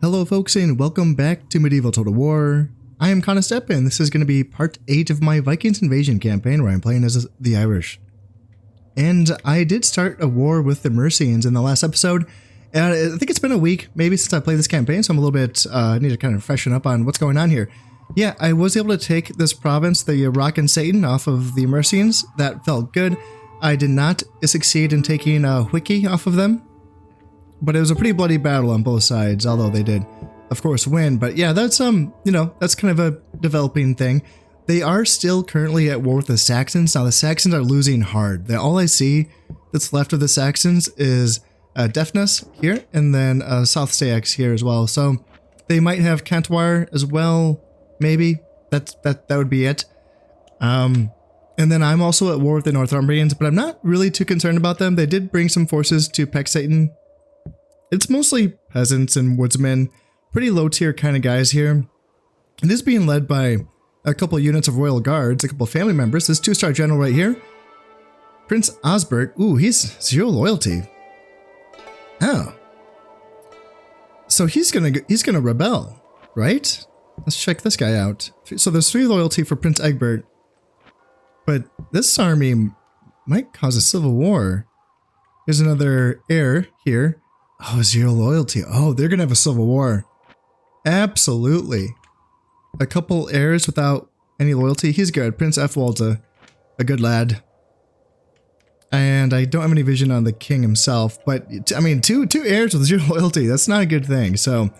Hello folks and welcome back to Medieval Total War. I am Conostep and this is going to be part 8 of my Vikings invasion campaign where I'm playing as the Irish. And I did start a war with the Mercians in the last episode. And I think it's been a week maybe since I played this campaign, so I'm a little bit, need to kind of freshen up on what's going on here. Yeah, I was able to take this province, the Rock and Satan, off of the Mercians. That felt good. I did not succeed in taking Wiki off of them. But it was a pretty bloody battle on both sides, although they did, of course, win. But yeah, that's, that's kind of a developing thing. They are still currently at war with the Saxons. Now, the Saxons are losing hard. All I see that's left of the Saxons is Deafness here, and then South Sax here as well. So they might have Cantuar as well, maybe. That would be it. And then I'm also at war with the Northumbrians, but I'm not really too concerned about them. They did bring some forces to Satan. It's mostly peasants and woodsmen, pretty low tier kind of guys here. It is being led by a couple units of royal guards, a couple family members. This 2-star general right here, Prince Osbert. Ooh, he's 0 loyalty. Oh, so he's gonna rebel, right? Let's check this guy out. So there's 3 loyalty for Prince Egbert, but this army might cause a civil war. There's another heir here. Oh, 0 loyalty. Oh, they're going to have a civil war. Absolutely. A couple heirs without any loyalty. He's good. Prince Efwald's a good lad. And I don't have any vision on the king himself. But, I mean, two heirs with 0 loyalty. That's not a good thing. So,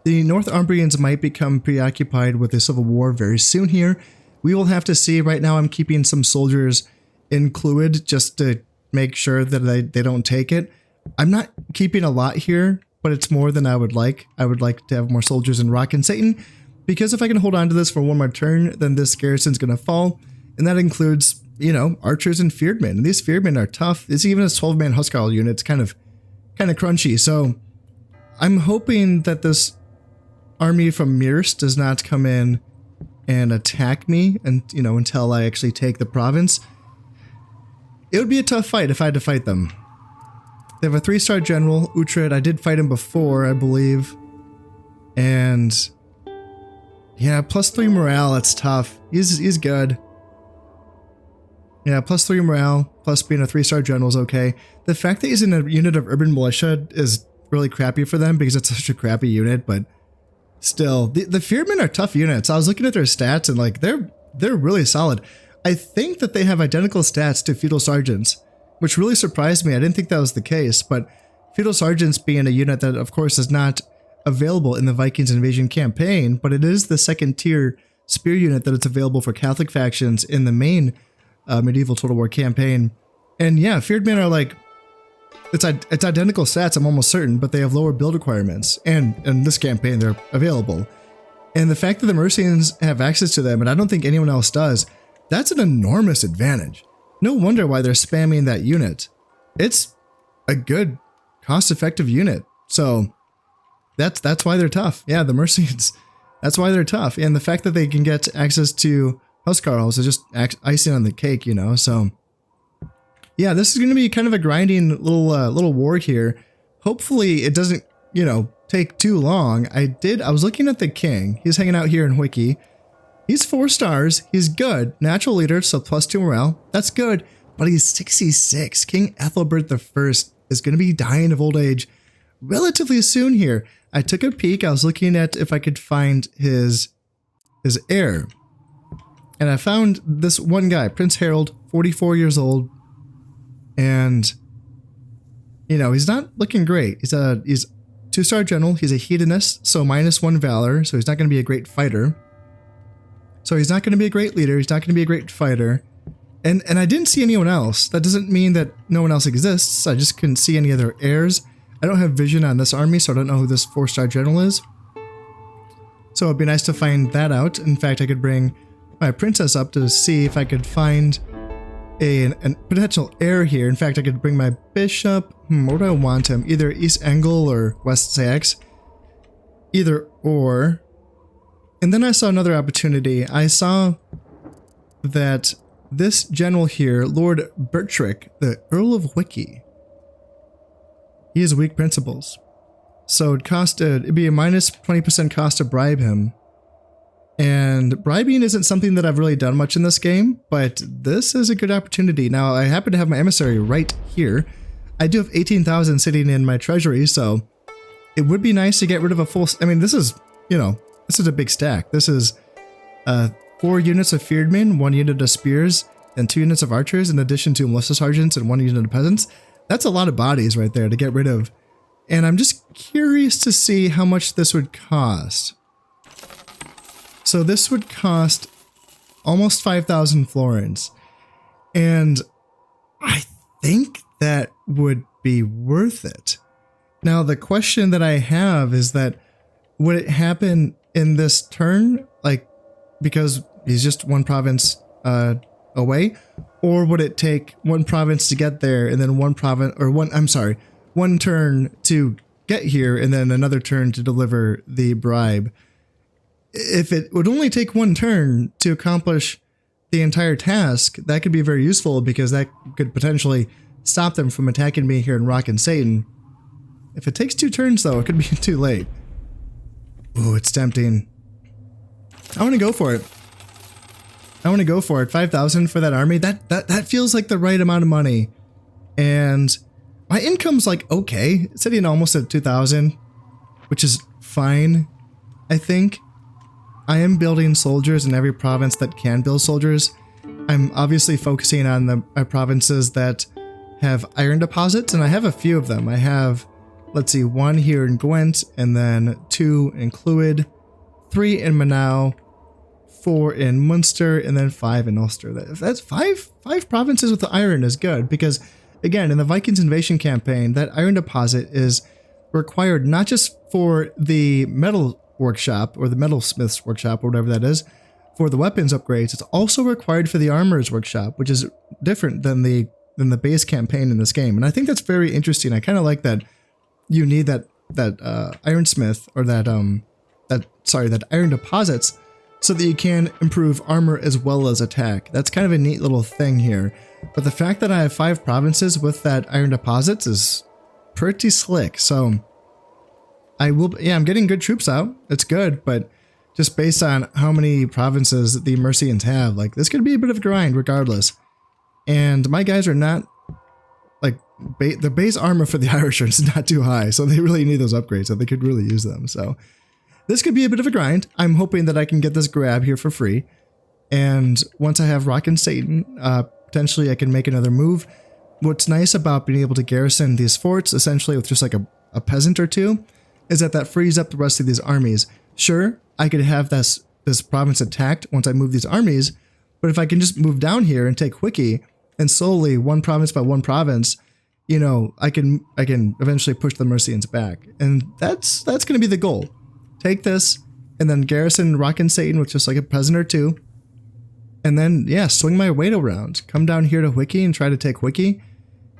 the Northumbrians might become preoccupied with a civil war very soon here. We will have to see. Right now, I'm keeping some soldiers in Clwyd just to make sure that they don't take it. I'm not keeping a lot here, but it's more than I would like. I would like to have more soldiers in Rock and Satan, because if I can hold on to this for one more turn, then this garrison's going to fall. And that includes, archers and fearedmen. And these fearedmen are tough. It's even a 12-man Huscarl unit. It's kind of crunchy. So I'm hoping that this army from Mirst does not come in and attack me and, until I actually take the province. It would be a tough fight if I had to fight them. They have a 3-star general, Uhtred. I did fight him before, I believe. And yeah, +3 morale, that's tough. He's good. Yeah, +3 morale, plus being a 3-star general is okay. The fact that he's in a unit of urban militia is really crappy for them because it's such a crappy unit, but still, the Fearmen are tough units. I was looking at their stats and they're really solid. I think that they have identical stats to feudal sergeants, which really surprised me. I didn't think that was the case, but feudal sergeants being a unit that, of course, is not available in the Vikings invasion campaign, but it is the 2nd tier spear unit that it's available for Catholic factions in the main medieval Total War campaign. And yeah, fearedmen are it's identical stats, I'm almost certain, but they have lower build requirements, and in this campaign they're available. And the fact that the Mercians have access to them, and I don't think anyone else does, that's an enormous advantage. No wonder why they're spamming that unit. It's a good, cost-effective unit. So that's why they're tough. Yeah, the Mercians, that's why they're tough. And the fact that they can get access to Huscarls is just icing on the cake, So yeah, this is going to be kind of a grinding little war here. Hopefully it doesn't, take too long. I was looking at the king. He's hanging out here in Wiki. He's 4 stars. He's good. Natural leader, so +2 morale. That's good. But he's 66. King Ethelbert I is going to be dying of old age relatively soon here. I took a peek. I was looking at if I could find his heir. And I found this one guy, Prince Harold, 44 years old. And, he's not looking great. He's 2-star general. He's a hedonist, so -1 valor. So he's not going to be a great fighter. So he's not going to be a great leader. He's not going to be a great fighter. And I didn't see anyone else. That doesn't mean that no one else exists. I just couldn't see any other heirs. I don't have vision on this army, so I don't know who this 4-star general is. So it'd be nice to find that out. In fact, I could bring my princess up to see if I could find a potential heir here. In fact, I could bring my bishop. Where do I want him? Either East Angle or West Sax. Either or. And then I saw another opportunity. I saw that this general here, Lord Bertrick, the Earl of Wiki, he has weak principles. So it'd be a minus 20% cost to bribe him. And bribing isn't something that I've really done much in this game, but this is a good opportunity. Now, I happen to have my emissary right here. I do have 18,000 sitting in my treasury, so it would be nice to get rid of a full... I mean, this is, this is a big stack. This is 4 units of Fearedmen, 1 unit of Spears, and 2 units of Archers, in addition to Melissa Sergeants and 1 unit of Peasants. That's a lot of bodies right there to get rid of. And I'm just curious to see how much this would cost. So this would cost almost 5,000 florins. And I think that would be worth it. Now, the question that I have is that, would it happen in this turn? Like, because he's just 1 province away? Or would it take 1 province to get there and then 1 turn to get here and then another turn to deliver the bribe? If it would only take 1 turn to accomplish the entire task, that could be very useful, because that could potentially stop them from attacking me here in Rock and Satan. If it takes 2 turns, though, it could be too late. Oh, it's tempting. I want to go for it. 5,000 for that army. That feels like the right amount of money. And my income's like okay. It's sitting almost at 2,000, which is fine, I think. I am building soldiers in every province that can build soldiers. I'm obviously focusing on the provinces that have iron deposits, and I have a few of them. I have, let's see, 1 here in Gwent, and then 2 in Clwyd, 3 in Manau, 4 in Munster, and then 5 in Ulster. That's five provinces with the iron is good, because again, in the Vikings invasion campaign, that iron deposit is required not just for the metal workshop or the metalsmith's workshop or whatever that is for the weapons upgrades, it's also required for the armorer's workshop, which is different than the base campaign in this game. And I think that's very interesting. I kind of like that you need that ironsmith, or that iron deposits, so that you can improve armor as well as attack. That's kind of a neat little thing here. But the fact that I have 5 provinces with that iron deposits is pretty slick. So I'm getting good troops out. It's good, but just based on how many provinces the Mercians have, like, this could be a bit of a grind regardless. And my guys are not, like, the base armor for the Irishers is not too high, so they really need those upgrades, so they could really use them. So this could be a bit of a grind. I'm hoping that I can get this grab here for free. And once I have Rock and Satan, potentially I can make another move. What's nice about being able to garrison these forts, essentially with just like a peasant or 2, is that frees up the rest of these armies. Sure, I could have this province attacked once I move these armies, but if I can just move down here and take Wiki, and slowly, 1 province by 1 province, I can eventually push the Mercians back. And that's going to be the goal. Take this, and then garrison Rock and Satan with just like a peasant or 2. And then, yeah, swing my weight around. Come down here to Wiki and try to take Wiki.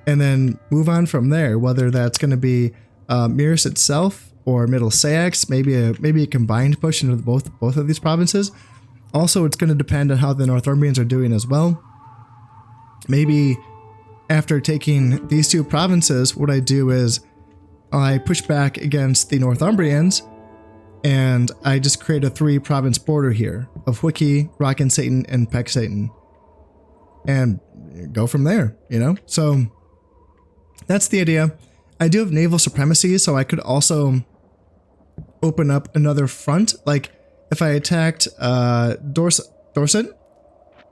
And then move on from there, whether that's going to be Miris itself, or Middle Sayax, maybe a combined push into both of these provinces. Also, it's going to depend on how the Northumbrians are doing as well. Maybe after taking these 2 provinces, what I do is I push back against the Northumbrians, and I just create a 3-province border here of Wiki, Rock and Satan, and Peck Satan, and go from there. So that's the idea. I do have naval supremacy, so I could also open up another front. Like, if I attacked Dorset,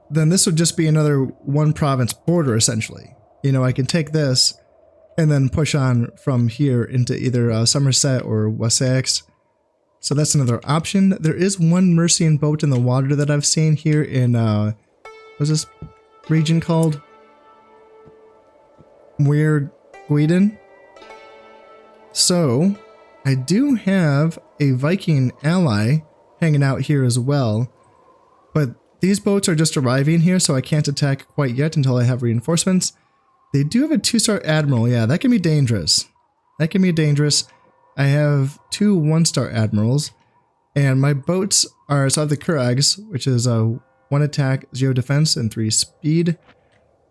then this would just be another 1 province border, essentially. I can take this and then push on from here into either Somerset or Wessex. So that's another option. There is 1 Mercian boat in the water that I've seen here in, what's this region called? Muir Guiden. So I do have a Viking ally hanging out here as well, but these boats are just arriving here, so I can't attack quite yet until I have reinforcements. They do have a 2-star admiral. Yeah, that can be dangerous. I have 2 1-star admirals, and my boats are, so I have the Kurags, which is 1 attack, 0 defense, and 3 speed.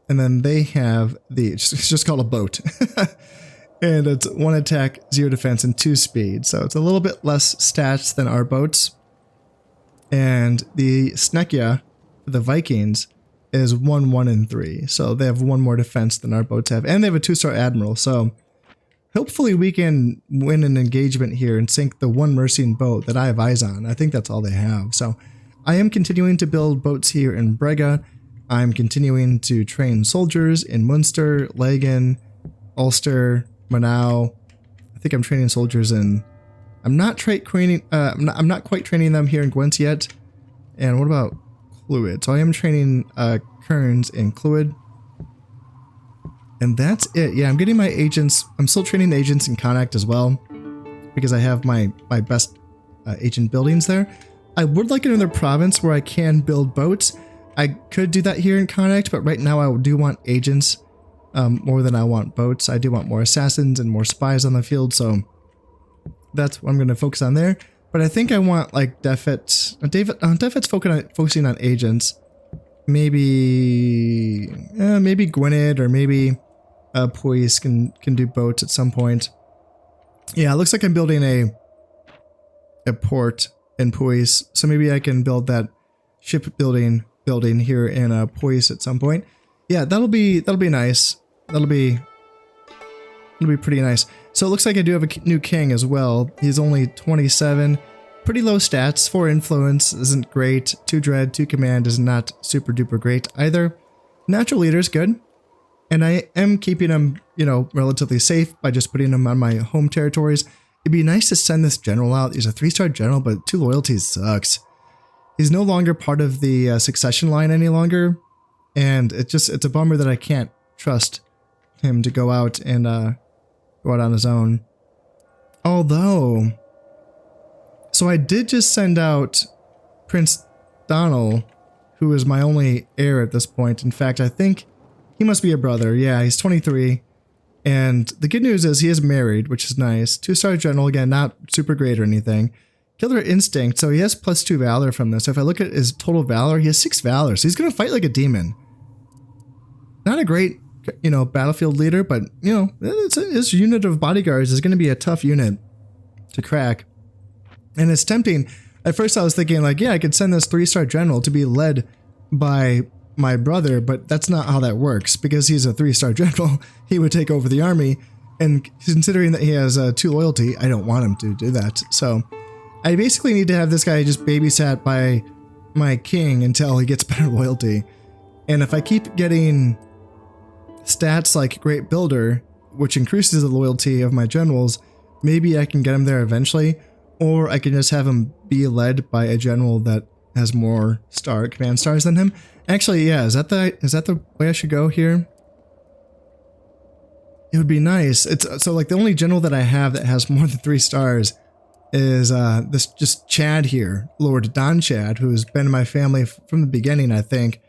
And then they have it's just called a boat. And it's 1 attack, 0 defense, and 2 speed. So it's a little bit less stats than our boats. And the Snekya, the Vikings, is 1, 1, and 3. So they have 1 more defense than our boats have. And they have a 2-star admiral. So hopefully we can win an engagement here and sink the 1 Mercian boat that I have eyes on. I think that's all they have. So I am continuing to build boats here in Brega. I'm continuing to train soldiers in Munster, Legen, Ulster, Manau. I think I'm training soldiers in... I'm not quite training them here in Gwent yet. And what about Clwyd? So I am training Kerns in Clwyd. And that's it. Yeah, I'm getting my agents. I'm still training agents in Connacht as well, because I have my best agent buildings there. I would like another province where I can build boats. I could do that here in Connacht, but right now I do want agents more than I want boats. I do want more assassins and more spies on the field, so that's what I'm going to focus on there. But I think I want like Defet's focusing on agents. Maybe Gwynedd or maybe Puis can do boats at some point. Yeah, it looks like I'm building a port in Puis, so maybe I can build that shipbuilding building here in Puis at some point. Yeah, that'll be nice. It'll be pretty nice. So it looks like I do have a new king as well. He's only 27. Pretty low stats. 4 influence isn't great. 2 dread, 2 command is not super duper great either. Natural leader is good. And I am keeping him, you know, relatively safe by just putting him on my home territories. It'd be nice to send this general out. He's a 3-star general, but 2 loyalties sucks. He's no longer part of the succession line any longer. And it's a bummer that I can't trust him to go out and go out on his own. Although, so I did just send out Prince Donald, who is my only heir at this point. In fact, I think he must be a brother. Yeah, he's 23. And the good news is he is married, which is nice. 2-star general, again, not super great or anything. Killer instinct, so he has +2 valor from this. If I look at his total valor, he has 6 valor, so he's going to fight like a demon. Not a great, you know, battlefield leader, but, you know, his unit of bodyguards is going to be a tough unit to crack. And it's tempting. At first I was thinking like, yeah, I could send this 3-star general to be led by my brother, but that's not how that works, because he's a 3-star general. He would take over the army, and considering that he has 2 loyalty, I don't want him to do that. So I basically need to have this guy just babysat by my king until he gets better loyalty. And if I keep getting stats like Great Builder, which increases the loyalty of my generals, maybe I can get him there eventually, or I can just have him be led by a general that has more command stars than him. Actually, yeah, is that the way I should go here? It would be nice. It's so like the only general that I have that has more than 3 stars is this just Chad here, Lord Don Chad, who's been in my family from the beginning, I think.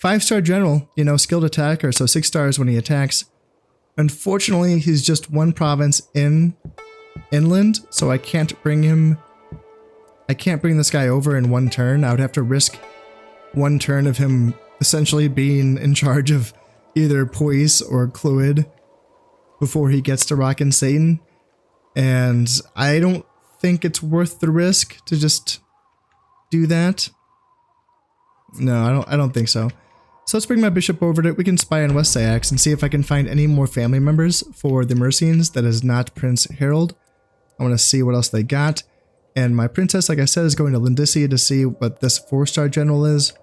5-star general, you know, skilled attacker, so 6 stars when he attacks. Unfortunately, he's just 1 province inland, so I can't bring this guy over in 1 turn. I would have to risk 1 turn of him essentially being in charge of either Puis or Clwyd before he gets to Rockin' Satan. And I don't think it's worth the risk to just do that. No, I don't think so. So let's bring my bishop over to it. We can spy on West Sax and see if I can find any more family members for the Mercians that is not Prince Harold. I want to see what else they got. And my princess, like I said, is going to Lindisi to see what this 4-star general is.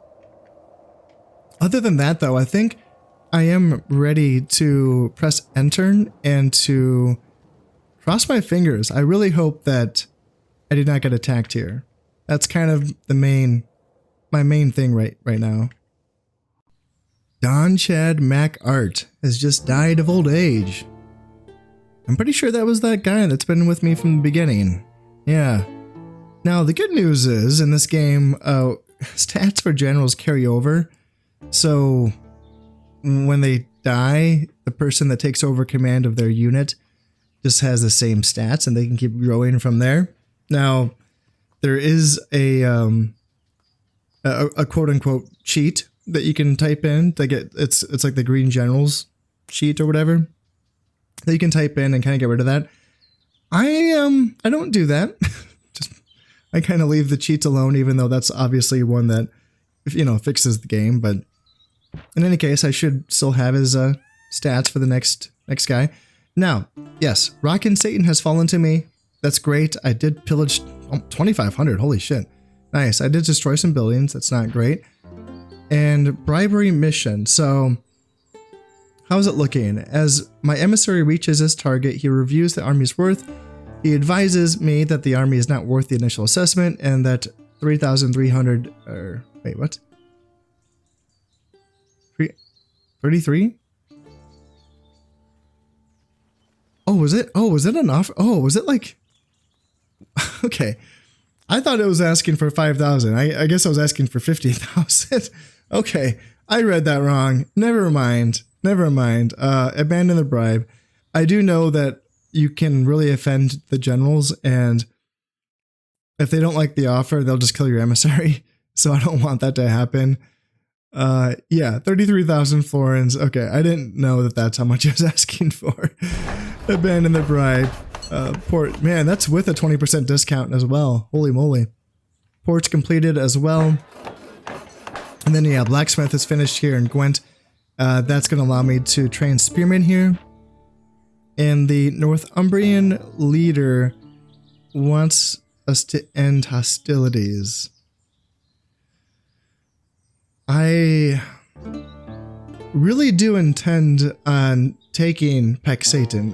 Other than that, though, I think I am ready to press enter and to cross my fingers. I really hope that I did not get attacked here. That's kind of my main thing right now. Don Chad Mac Art has just died of old age. I'm pretty sure that was that guy that's been with me from the beginning. Yeah. Now, the good news is, in this game, stats for generals carry over. So, when they die, the person that takes over command of their unit just has the same stats, and they can keep growing from there. Now, there is a quote-unquote cheat that you can type in to get, it's like the Green Generals cheat or whatever. that you can type in and kind of get rid of that. I don't do that. Just I kind of leave the cheats alone, even though that's obviously one that, you know, fixes the game. But in any case, I should still have his stats for the next guy. Now, yes, Rockin' Satan has fallen to me. That's great. I did pillage 2,500. Holy shit. Nice. I did destroy some buildings. That's not great. And bribery mission. So how's it looking? As my emissary reaches his target, he reviews the army's worth. He advises me that the army is not worth the initial assessment and that 3,300 or wait, what? 33? Oh, was it? Oh, was it an offer? Oh, was it like okay. I thought it was asking for 5,000. I guess I was asking for 50,000. Okay. I read that wrong. Never mind. Never mind. Abandon the bribe. I do know that you can really offend the generals, and if they don't like the offer, they'll just kill your emissary. So I don't want that to happen. Yeah, 33,000 florins. Okay, I didn't know that that's how much I was asking for. Abandon the bribe. Port, man, that's with a 20% discount as well. Holy moly. Port's completed as well. And then, yeah, blacksmith is finished here in Gwent. That's going to allow me to train spearmen here. And the Northumbrian leader wants us to end hostilities. I really do intend on taking Satan.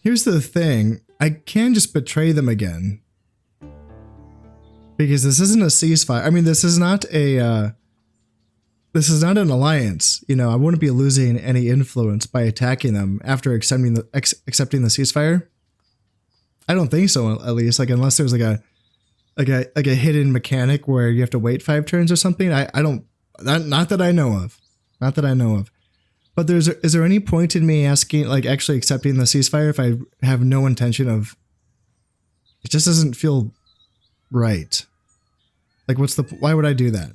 Here's the thing. I can just betray them again. Because this isn't a ceasefire. I mean, this is not an alliance. You know, I wouldn't be losing any influence by attacking them after accepting the ceasefire. I don't think so, at least. Like, unless there's like a hidden mechanic where you have to wait 5 turns or something. I don't, not that I know of. Not that I know of. But is there any point in me asking, like, actually accepting the ceasefire if I have no intention of, it just doesn't feel right. Like, why would I do that?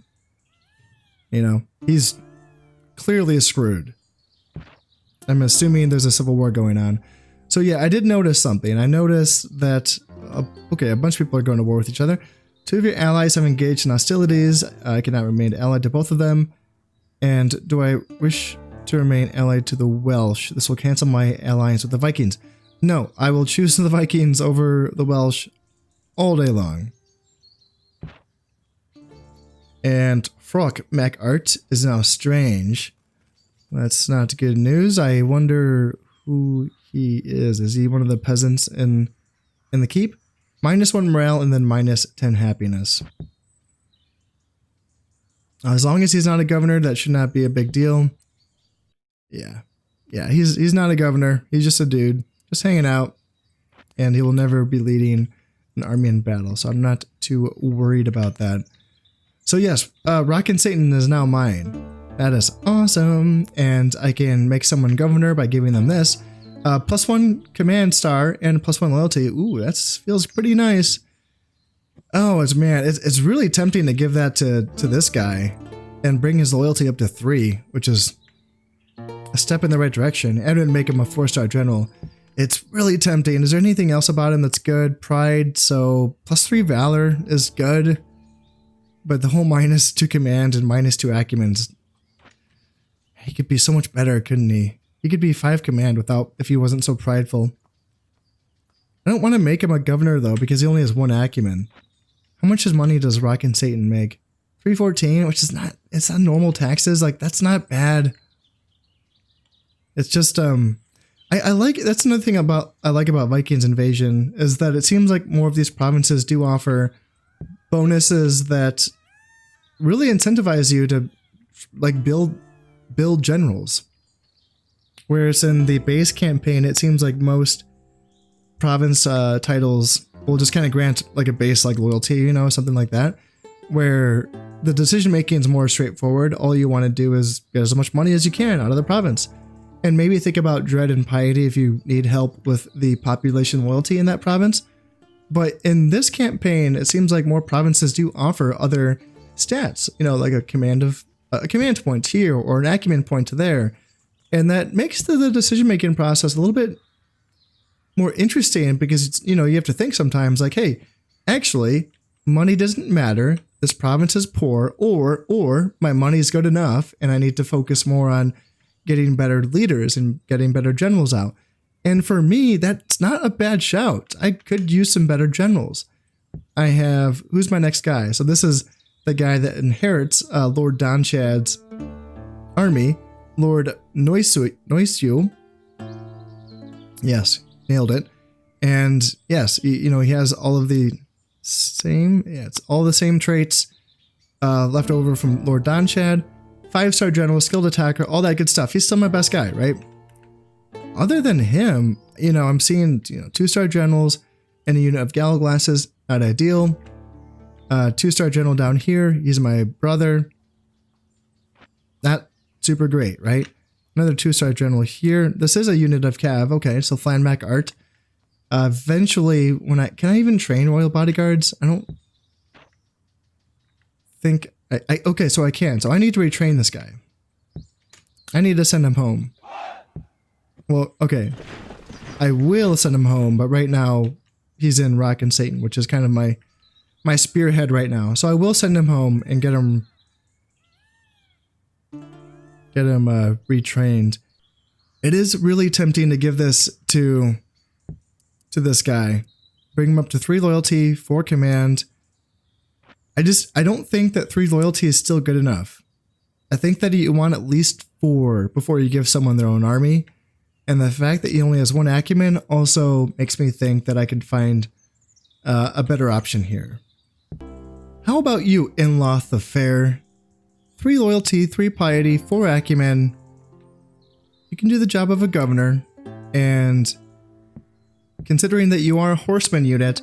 You know, he's clearly screwed. I'm assuming there's a civil war going on. So yeah, I did notice something. I noticed that, okay, a bunch of people are going to war with each other. 2 of your allies have engaged in hostilities. I cannot remain allied to both of them. And do I wish to remain allied to the Welsh? This will cancel my alliance with the Vikings. No, I will choose the Vikings over the Welsh all day long. And Frock MacArt is now strange. That's not good news. I wonder who he is. Is he one of the peasants in the keep? -1 morale and then -10 happiness. As long as he's not a governor, that should not be a big deal. Yeah. Yeah, he's not a governor. He's just a dude. Just hanging out. And he will never be leading an army in battle. So I'm not too worried about that. So yes, Rockin' Satan is now mine. That is awesome. And I can make someone governor by giving them this. +1 command star and +1 loyalty. Ooh, that feels pretty nice. Oh, it's really tempting to give that to this guy and bring his loyalty up to 3, which is a step in the right direction, and would make him a 4-star general. It's really tempting. Is there anything else about him that's good? Pride, so +3 valor is good, but the whole -2 command and -2 acumen, he could be so much better, couldn't he? He could be 5 command if he wasn't so prideful. I don't want to make him a governor though, because he only has 1 acumen. How much money does Rockin' Satan make? 314, which is it's not normal taxes. Like, that's not bad. It's just, I like, that's another thing I like about Vikings Invasion, is that it seems like more of these provinces do offer bonuses that really incentivize you to, like, build generals. Whereas in the base campaign, it seems like most province titles will just kind of grant like a base like loyalty, you know, something like that, where the decision making is more straightforward. All you want to do is get as much money as you can out of the province. And maybe think about dread and piety if you need help with the population loyalty in that province. But in this campaign, it seems like more provinces do offer other stats, you know, like a command point here or an acumen point there. And that makes the decision-making process a little bit more interesting because, it's, you know, you have to think sometimes like, hey, actually, money doesn't matter. This province is poor, or my money is good enough and I need to focus more on getting better leaders and getting better generals out. And for me, that's not a bad shout. I could use some better generals. I have, who's my next guy? So this is the guy that inherits Lord Donchad's army, Lord Noisu. Yes, nailed it. And yes, you know, he has all of the same, yeah, it's all the same traits left over from Lord Donchad. 5-star general, skilled attacker, all that good stuff. He's still my best guy, right? Other than him, you know, I'm seeing, you know, 2-star generals and a unit of gala glasses, not ideal. 2-star general down here, he's my brother. Not super great, right? Another 2-star general here. This is a unit of cav. Okay, so Flanmac art. Eventually, when can I even train royal bodyguards? I don't think okay, so I can. So I need to retrain this guy. I need to send him home. Well, okay. I will send him home, but right now he's in Rock and Satan, which is kind of my spearhead right now. So I will send him home and get him retrained. It is really tempting to give this to this guy. Bring him up to 3 loyalty, 4 command. I don't think that 3 loyalty is still good enough. I think that you want at least 4 before you give someone their own army. And the fact that he only has 1 acumen also makes me think that I could find a better option here. How about you, Inloth the Fair? 3 loyalty, 3 piety, 4 acumen. You can do the job of a governor. And considering that you are a horseman unit,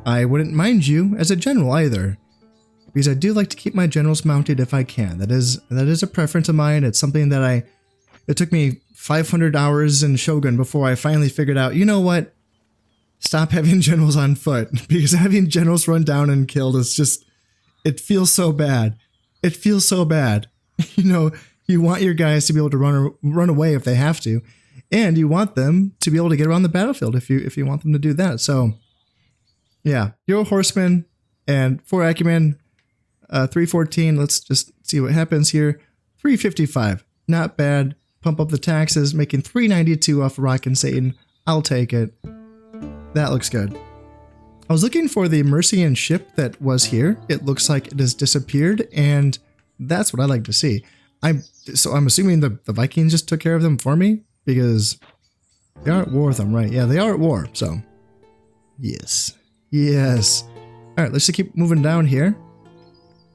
I wouldn't mind you as a general either. Because I do like to keep my generals mounted if I can. That is a preference of mine. It's something that it took me 500 hours in Shogun before I finally figured out, you know what? Stop having generals on foot. Because having generals run down and killed is just, it feels so bad. It feels so bad. You know, you want your guys to be able to run away if they have to. And you want them to be able to get around the battlefield if you want them to do that. So, yeah, you're a horseman and 4 acumen, 314. Let's just see what happens here. 355, not bad. Pump up the taxes, making 392 off of Rock and Satan. I'll take it. That looks good. I was looking for the Mercian ship that was here. It looks like it has disappeared, and that's what I like to see. So I'm assuming the Vikings just took care of them for me, because they are at war with them, right? Yeah, they are at war, so yes. Yes. All right, let's just keep moving down here.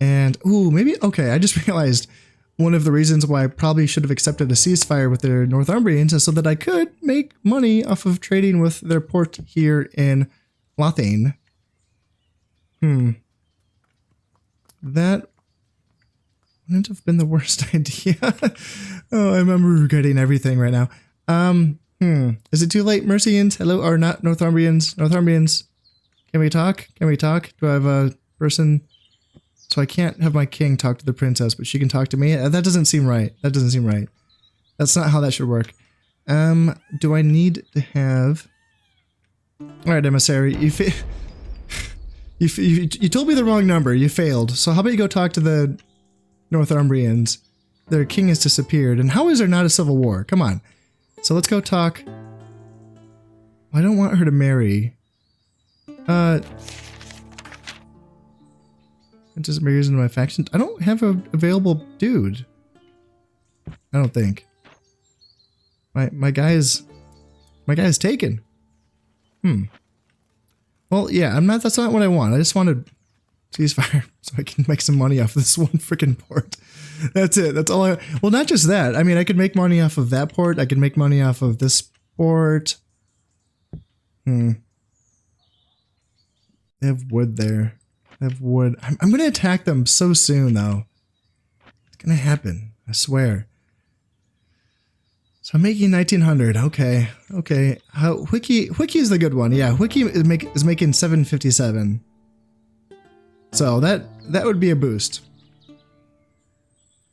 And, ooh, maybe, okay, I just realized one of the reasons why I probably should have accepted a ceasefire with their Northumbrians is so that I could make money off of trading with their port here in Lothain. That wouldn't have been the worst idea. Oh, I'm regretting everything right now. Is it too late, Mercians? Hello, or not Northumbrians? Northumbrians, can we talk? Can we talk? Do I have a person? So I can't have my king talk to the princess, but she can talk to me? That doesn't seem right. That doesn't seem right. That's not how that should work. Do I need to have... Alright, emissary, you told me the wrong number. You failed. So how about you go talk to the Northumbrians? Their king has disappeared. And how is there not a civil war? Come on. So let's go talk. I don't want her to marry. It doesn't marry into my faction. I don't have an available dude. I don't think. My guy is taken. Well, yeah, that's not what I want. I just wanted ceasefire so I can make some money off this one freaking port. That's it. That's all well, not just that. I mean, I could make money off of that port. I could make money off of this port. They have wood there. They have wood. I'm going to attack them so soon, though. It's going to happen. I swear. So I'm making 1900. Okay. Okay. Wiki is the good one. Yeah, Wiki is making 757. So that would be a boost.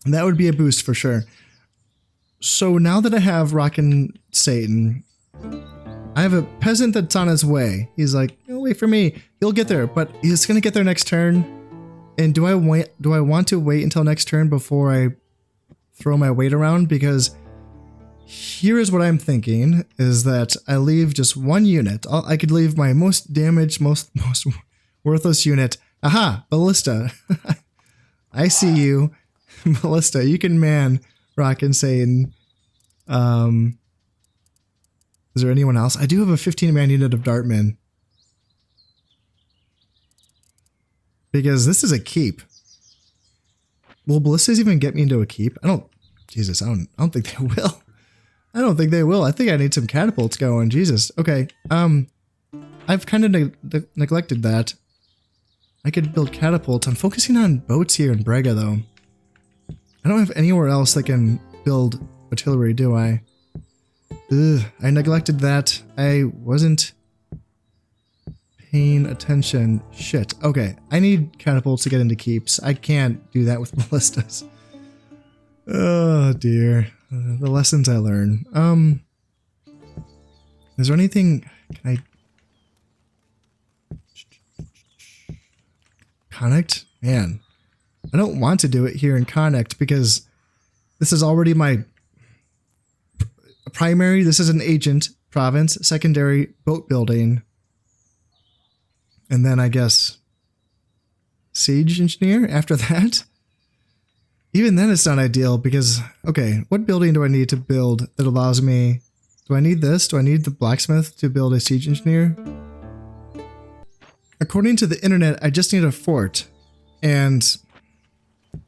That would be a boost for sure. So now that I have Rockin' Satan, I have a peasant that's on his way. He's like, "Oh, wait for me. He'll get there," but he's gonna get there next turn. And do I want to wait until next turn before I throw my weight around? Because here is what I'm thinking: is that I leave just one unit. I could leave my most damaged, most worthless unit. Aha, Ballista. I see you, Ballista. You can man Rockin' Satan. Is there anyone else? I do have a 15-man unit of Dartmen. Because this is a keep. Will ballistas even get me into a keep? I don't think they will. I don't think they will. I think I need some catapults going. Jesus. Okay. I've kind of neglected that. I could build catapults. I'm focusing on boats here in Brega, though. I don't have anywhere else that can build artillery, do I? Ugh, I neglected that. I wasn't paying attention. Shit. Okay, I need catapults to get into keeps. I can't do that with ballistas. Oh dear. The lessons I learn. Is there anything? Can I connect? Man, I don't want to do it here in connect because this is already my primary. This is an agent province, secondary boat building, and then I guess siege engineer after that. Even then it's not ideal because, okay, what building do I need to build that allows me, do I need this? Do I need the blacksmith to build a siege engineer? According to the internet, I just need a fort, and I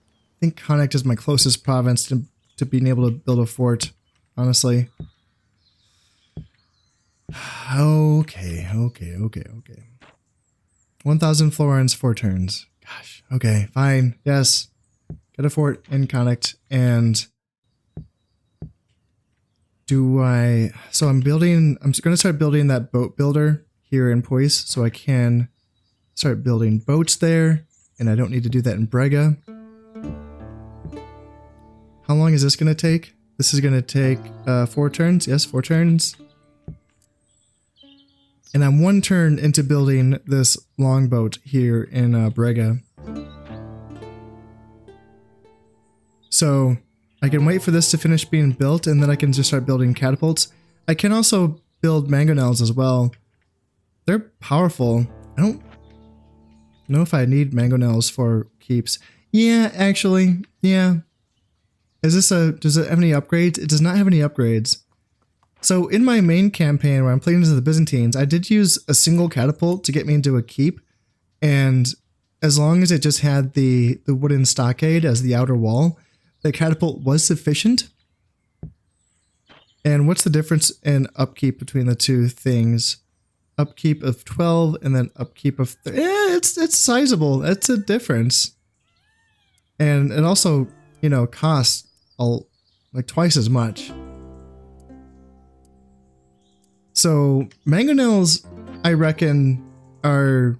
think Connacht is my closest province to being able to build a fort, honestly. Okay. 1,000 florins, 4 turns. Gosh, okay, fine, yes. Get a fort in Connacht, and so I'm going to start building that boat builder here in Puis, so I can start building boats there, and I don't need to do that in Brega. How long is this going to take? This is going to take 4 turns. Yes, 4 turns. And I'm 1 turn into building this longboat here in Brega. So I can wait for this to finish being built, and then I can just start building catapults. I can also build mangonels as well. They're powerful. I don't know if I need mangonels for keeps. Yeah, actually, yeah. Does it have any upgrades? It does not have any upgrades. So in my main campaign where I'm playing as the Byzantines, I did use a single catapult to get me into a keep, and as long as it just had the wooden stockade as the outer wall, the catapult was sufficient. And what's the difference in upkeep between the two things? Upkeep of 12 and then upkeep of... it's sizable. That's a difference. And it also, you know, costs like twice as much. So mangonels, I reckon, are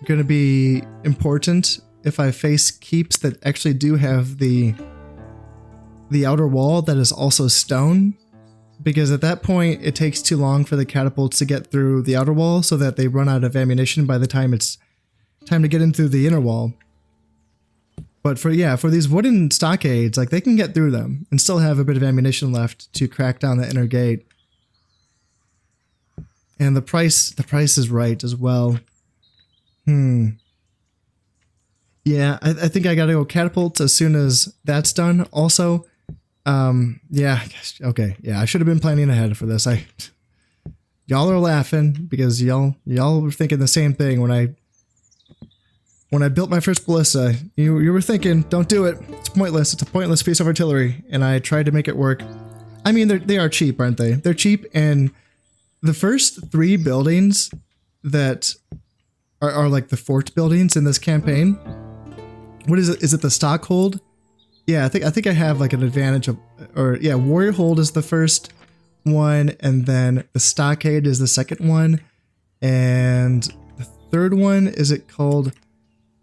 going to be important if I face keeps that actually do have the outer wall that is also stone, because at that point it takes too long for the catapults to get through the outer wall so that they run out of ammunition by the time it's time to get in through the inner wall. But for these wooden stockades, like, they can get through them and still have a bit of ammunition left to crack down the inner gate. And the price is right as well. Yeah, I think I gotta go catapults as soon as that's done. Also, yeah, okay, yeah, I should have been planning ahead for this. Y'all are laughing because y'all were thinking the same thing when I built my first ballista. You were thinking, don't do it. It's pointless. It's a pointless piece of artillery. And I tried to make it work. I mean, they are cheap, aren't they? They're cheap, and the first 3 buildings that are like the fort buildings in this campaign. What is it? Is it the stockhold? Yeah, I think I have like an advantage of, or yeah, warrior hold is the first one, and then the stockade is the second one, and the third one, is it called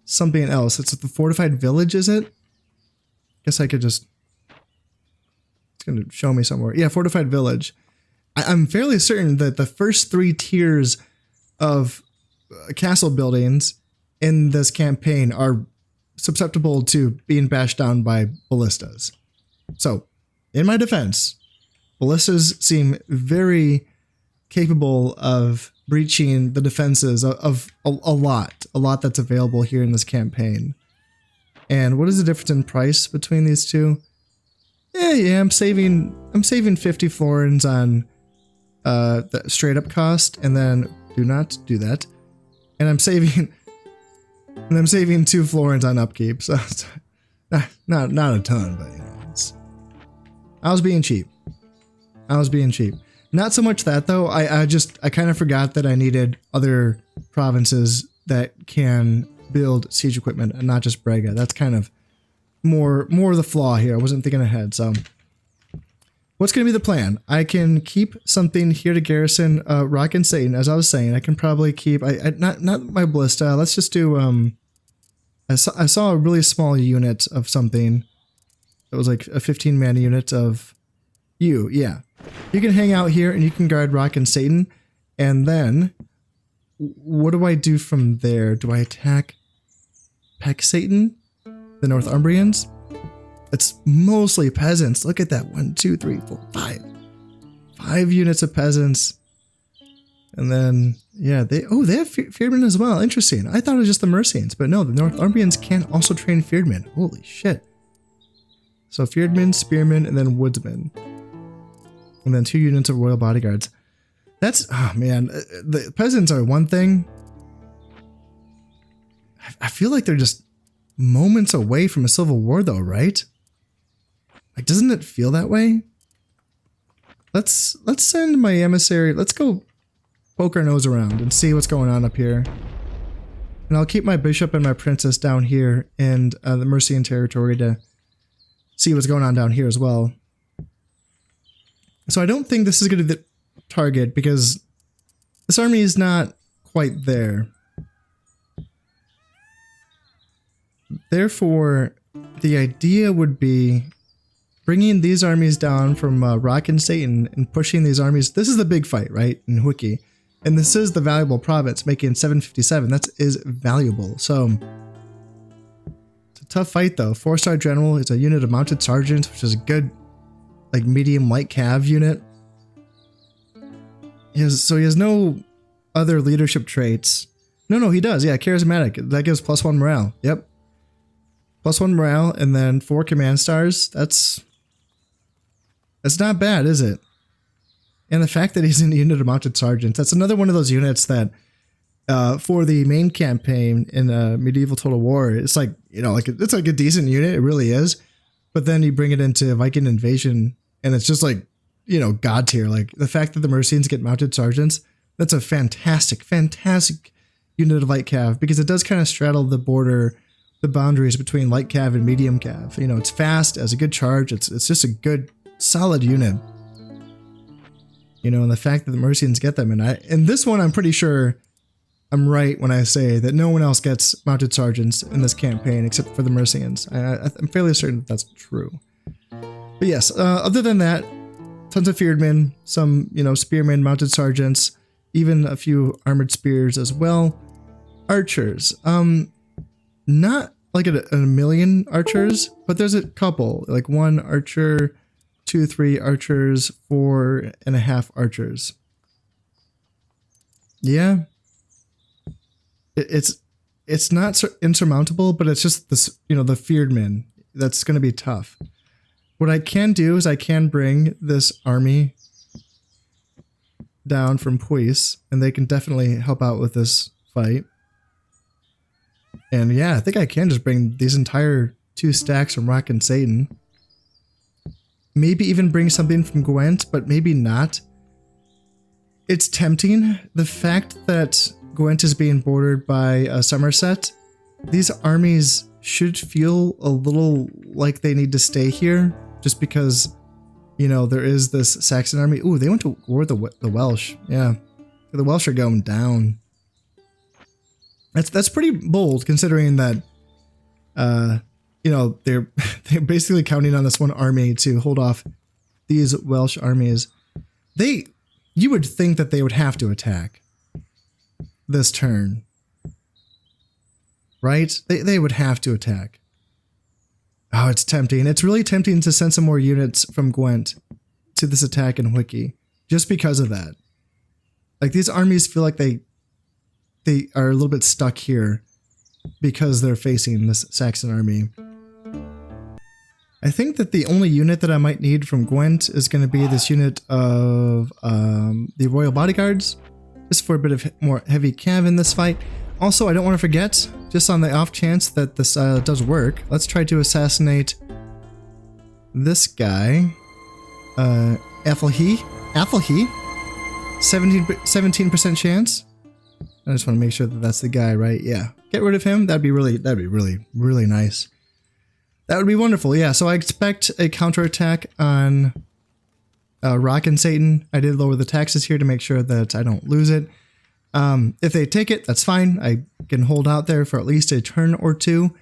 something else? It's the fortified village, is it? Guess I could just going to show me somewhere. Yeah, fortified village. I'm fairly certain that the first 3 tiers of castle buildings in this campaign are susceptible to being bashed down by ballistas. So, in my defense, ballistas seem very capable of breaching the defenses of a lot that's available here in this campaign. And what is the difference in price between these two? Yeah, I'm saving 50 florins on the straight up cost, and then do not do that. And I'm saving 2 florins on upkeep. So not a ton, but you know, I was being cheap. Not so much that though. I kind of forgot that I needed other provinces that can build siege equipment and not just Braga. That's kind of more the flaw here. I wasn't thinking ahead. So what's going to be the plan? I can keep something here to garrison Rock and Satan, as I was saying. I can probably keep not my ballista. Let's just do I saw a really small unit of something. It was like a 15-man unit of you. Yeah. You can hang out here and you can guard Rock and Satan. And then what do I do from there? Do I attack Peck Satan? The Northumbrians? It's mostly peasants. Look at that. 1, 2, 3, 4, 5. 5 units of peasants. And then, yeah, they have Feardmen as well. Interesting. I thought it was just the Mercians, but no, the Northumbrians can also train Feardmen. Holy shit. So Feardmen, Spearmen, and then Woodsmen. And then 2 units of Royal Bodyguards. That's, oh man, the peasants are one thing. I feel like they're just moments away from a civil war though, right? Like, doesn't it feel that way? Let's send my emissary. Let's go poke our nose around and see what's going on up here. And I'll keep my bishop and my princess down here in the Mercian territory to see what's going on down here as well. So I don't think this is going to be the target because this army is not quite there. Therefore, the idea would be bringing these armies down from Rock and Satan and pushing these armies. This is the big fight, right? In Wiki. And this is the valuable province, making 757. That is valuable. So, it's a tough fight though. 4-star general is a unit of mounted sergeants, which is a good, like, medium light cav unit. So he has no other leadership traits. No, he does. Yeah, charismatic. That gives +1 morale. Yep. +1 morale, and then 4 command stars. That's not bad, is it? And the fact that he's in a unit of mounted sergeants, that's another one of those units that for the main campaign in Medieval Total War, it's like, you know, like it's like a decent unit, it really is. But then you bring it into Viking Invasion and it's just like, you know, god tier. Like the fact that the Mercians get mounted sergeants, that's a fantastic unit of light cav, because it does kind of straddle the boundaries between light cav and medium cav. You know, it's fast, has a good charge, it's just a good solid unit. You know, and the fact that the Mercians get them, and this one I'm pretty sure I'm right when I say that no one else gets mounted sergeants in this campaign except for the Mercians. I'm fairly certain that that's true. But yes, other than that, tons of Feardmen, some, you know, spearmen, mounted sergeants, even a few armored spears as well. Archers, not like a million archers, but there's a couple, like 1 archer, 2, 3 archers, 4.5 archers. Yeah. It's not insurmountable, but it's just this, you know, the Feardmen. That's going to be tough. What I can do is I can bring this army down from Puis, and they can definitely help out with this fight. And yeah, I think I can just bring these entire 2 stacks from Rock and Satan. Maybe even bring something from Gwent, but maybe not. It's tempting. The fact that Gwent is being bordered by Somerset, these armies should feel a little like they need to stay here, just because, you know, there is this Saxon army. Ooh, they went to war with the Welsh. Yeah, the Welsh are going down. That's pretty bold, considering that, you know, they're basically counting on this one army to hold off these Welsh armies, you would think that they would have to attack this turn, right? They would have to attack. Oh, it's tempting. It's really tempting to send some more units from Gwent to this attack in Wiki, just because of that. Like, these armies feel like they are a little bit stuck here because they're facing this Saxon army. I think that the only unit that I might need from Gwent is going to be this unit of the Royal Bodyguards, just for a bit of more heavy cav in this fight. Also, I don't want to forget, just on the off chance that this does work, let's try to assassinate this guy, Athelhe. 17% chance. I just want to make sure that that's the guy, right? Yeah. Get rid of him. That'd be really nice. That would be wonderful. Yeah. So I expect a counterattack on Rock and Satan. I did lower the taxes here to make sure that I don't lose it. If they take it, that's fine. I can hold out there for at least a turn or two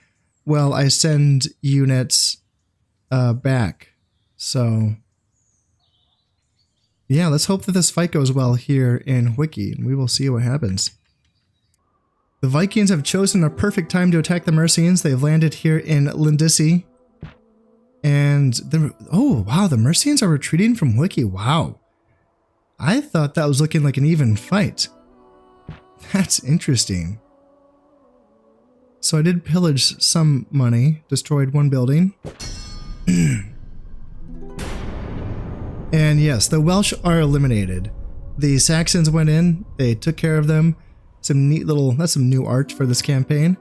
while I send units back. So yeah, let's hope that this fight goes well here in Wiki, and we will see what happens. The Vikings have chosen a perfect time to attack the Mercians. They've landed here in Lindisi. And oh wow, the Mercians are retreating from Wiki. Wow. I thought that was looking like an even fight. That's interesting. So I did pillage some money, destroyed one building. And yes, the Welsh are eliminated. The Saxons went in, they took care of them. Some neat little, that's some new art for this campaign.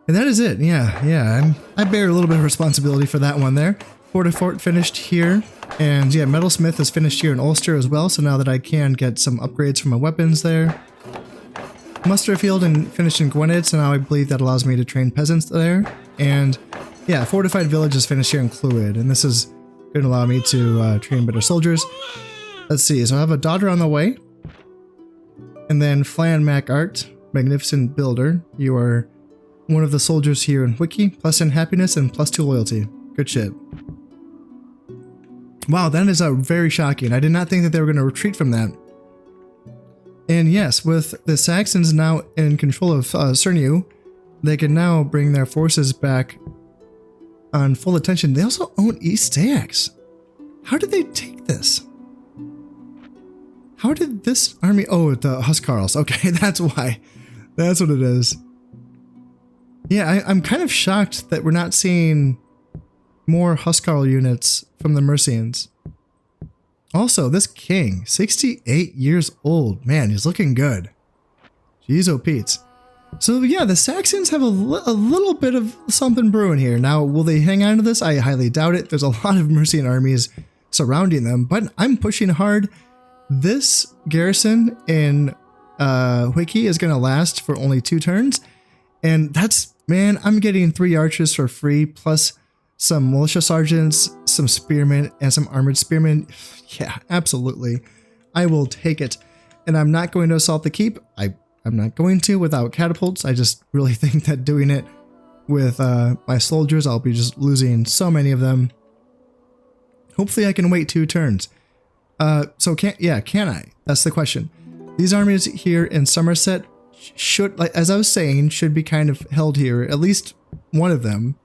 And that is it. Yeah, I bear a little bit of responsibility for that one there. Fort finished here. And yeah, Metalsmith is finished here in Ulster as well. So now that I can get some upgrades for my weapons there. Muster field and finished in Gwynedd, so now I believe that allows me to train peasants there. And yeah, fortified village is finished here in Clwyd, and this is going to allow me to train better soldiers. Let's see, so I have a daughter on the way. And then Flan Mac Art, magnificent builder. You are one of the soldiers here in Wiki, +10 happiness and +2 loyalty. Good shit. Wow, that is very shocking. I did not think that they were going to retreat from that. And yes, with the Saxons now in control of Cernu, they can now bring their forces back on full attention. They also own East Stax. How did they take this? How did this army... Oh, the Huskarls. Okay, that's why. That's what it is. Yeah, I'm kind of shocked that we're not seeing more Huskarl units from the Mercians. Also, this king, 68 years old. Man, he's looking good. Jeez, oh Pete. So yeah, the Saxons have a little bit of something brewing here. Now, will they hang on to this? I highly doubt it. There's a lot of Mercian armies surrounding them, but I'm pushing hard. This garrison in Wiki is going to last for only 2 turns. And that's, man, I'm getting 3 archers for free, plus some militia sergeants, some spearmen, and some armored spearmen. Yeah, absolutely. I will take it. And I'm not going to assault the keep. I'm not going to without catapults. I just really think that doing it with my soldiers, I'll be just losing so many of them. Hopefully I can wait 2 turns. So can I? That's the question. These armies here in Somerset should, like as I was saying, should be kind of held here, at least one of them.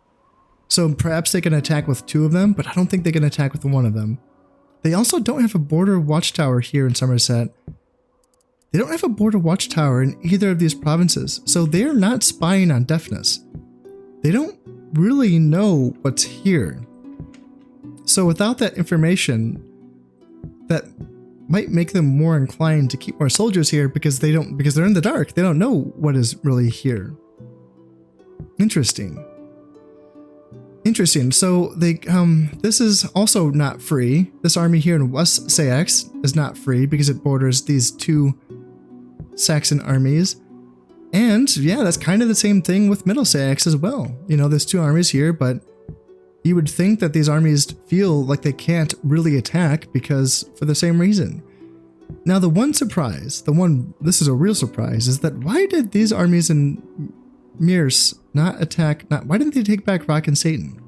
So perhaps they can attack with 2 of them, but I don't think they can attack with 1 of them. They also don't have a border watchtower here in Somerset. They don't have a border watchtower in either of these provinces, so they're not spying on deafness. They don't really know what's here. So without that information, that might make them more inclined to keep more soldiers here because they're in the dark. They don't know what is really here. Interesting. Interesting. So this is also not free. This army here in West Sax is not free because it borders these 2 Saxon armies. And yeah, that's kind of the same thing with Middle Sax as well. You know, there's 2 armies here, but you would think that these armies feel like they can't really attack because for the same reason. Now, the one surprise, this is a real surprise, is that why did these armies in Mears not attack, why didn't they take back Rock and Satan?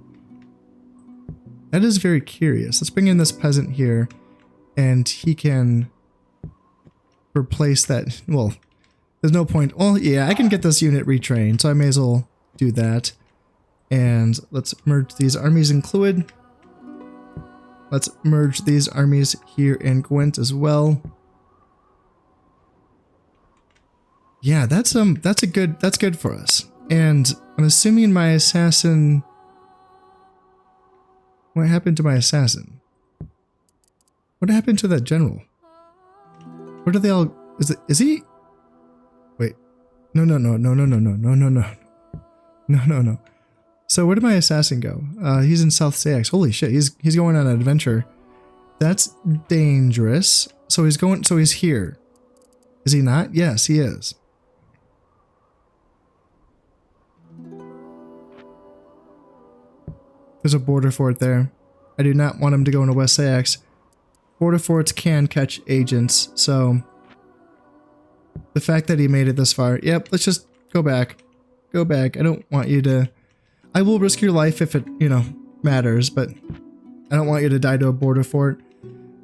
That is very curious. Let's bring in this peasant here, and he can replace that. Well, there's no point. Well, yeah, I can get this unit retrained, so I may as well do that. And let's merge these armies in Clwyd. Let's merge these armies here in Gwent as well. Yeah, that's good for us. And I'm assuming my assassin. What happened to my assassin? What happened to that general? Where do they all? Is he? Wait, no. So where did my assassin go? He's in South Sayax. Holy shit, he's going on an adventure. That's dangerous. So he's here. Is he not? Yes, he is. There's a border fort there. I do not want him to go into West Sayax. Border forts can catch agents, so the fact that he made it this far. Yep, let's just go back. Go back. I don't want you to. I will risk your life if it, matters, but I don't want you to die to a border fort,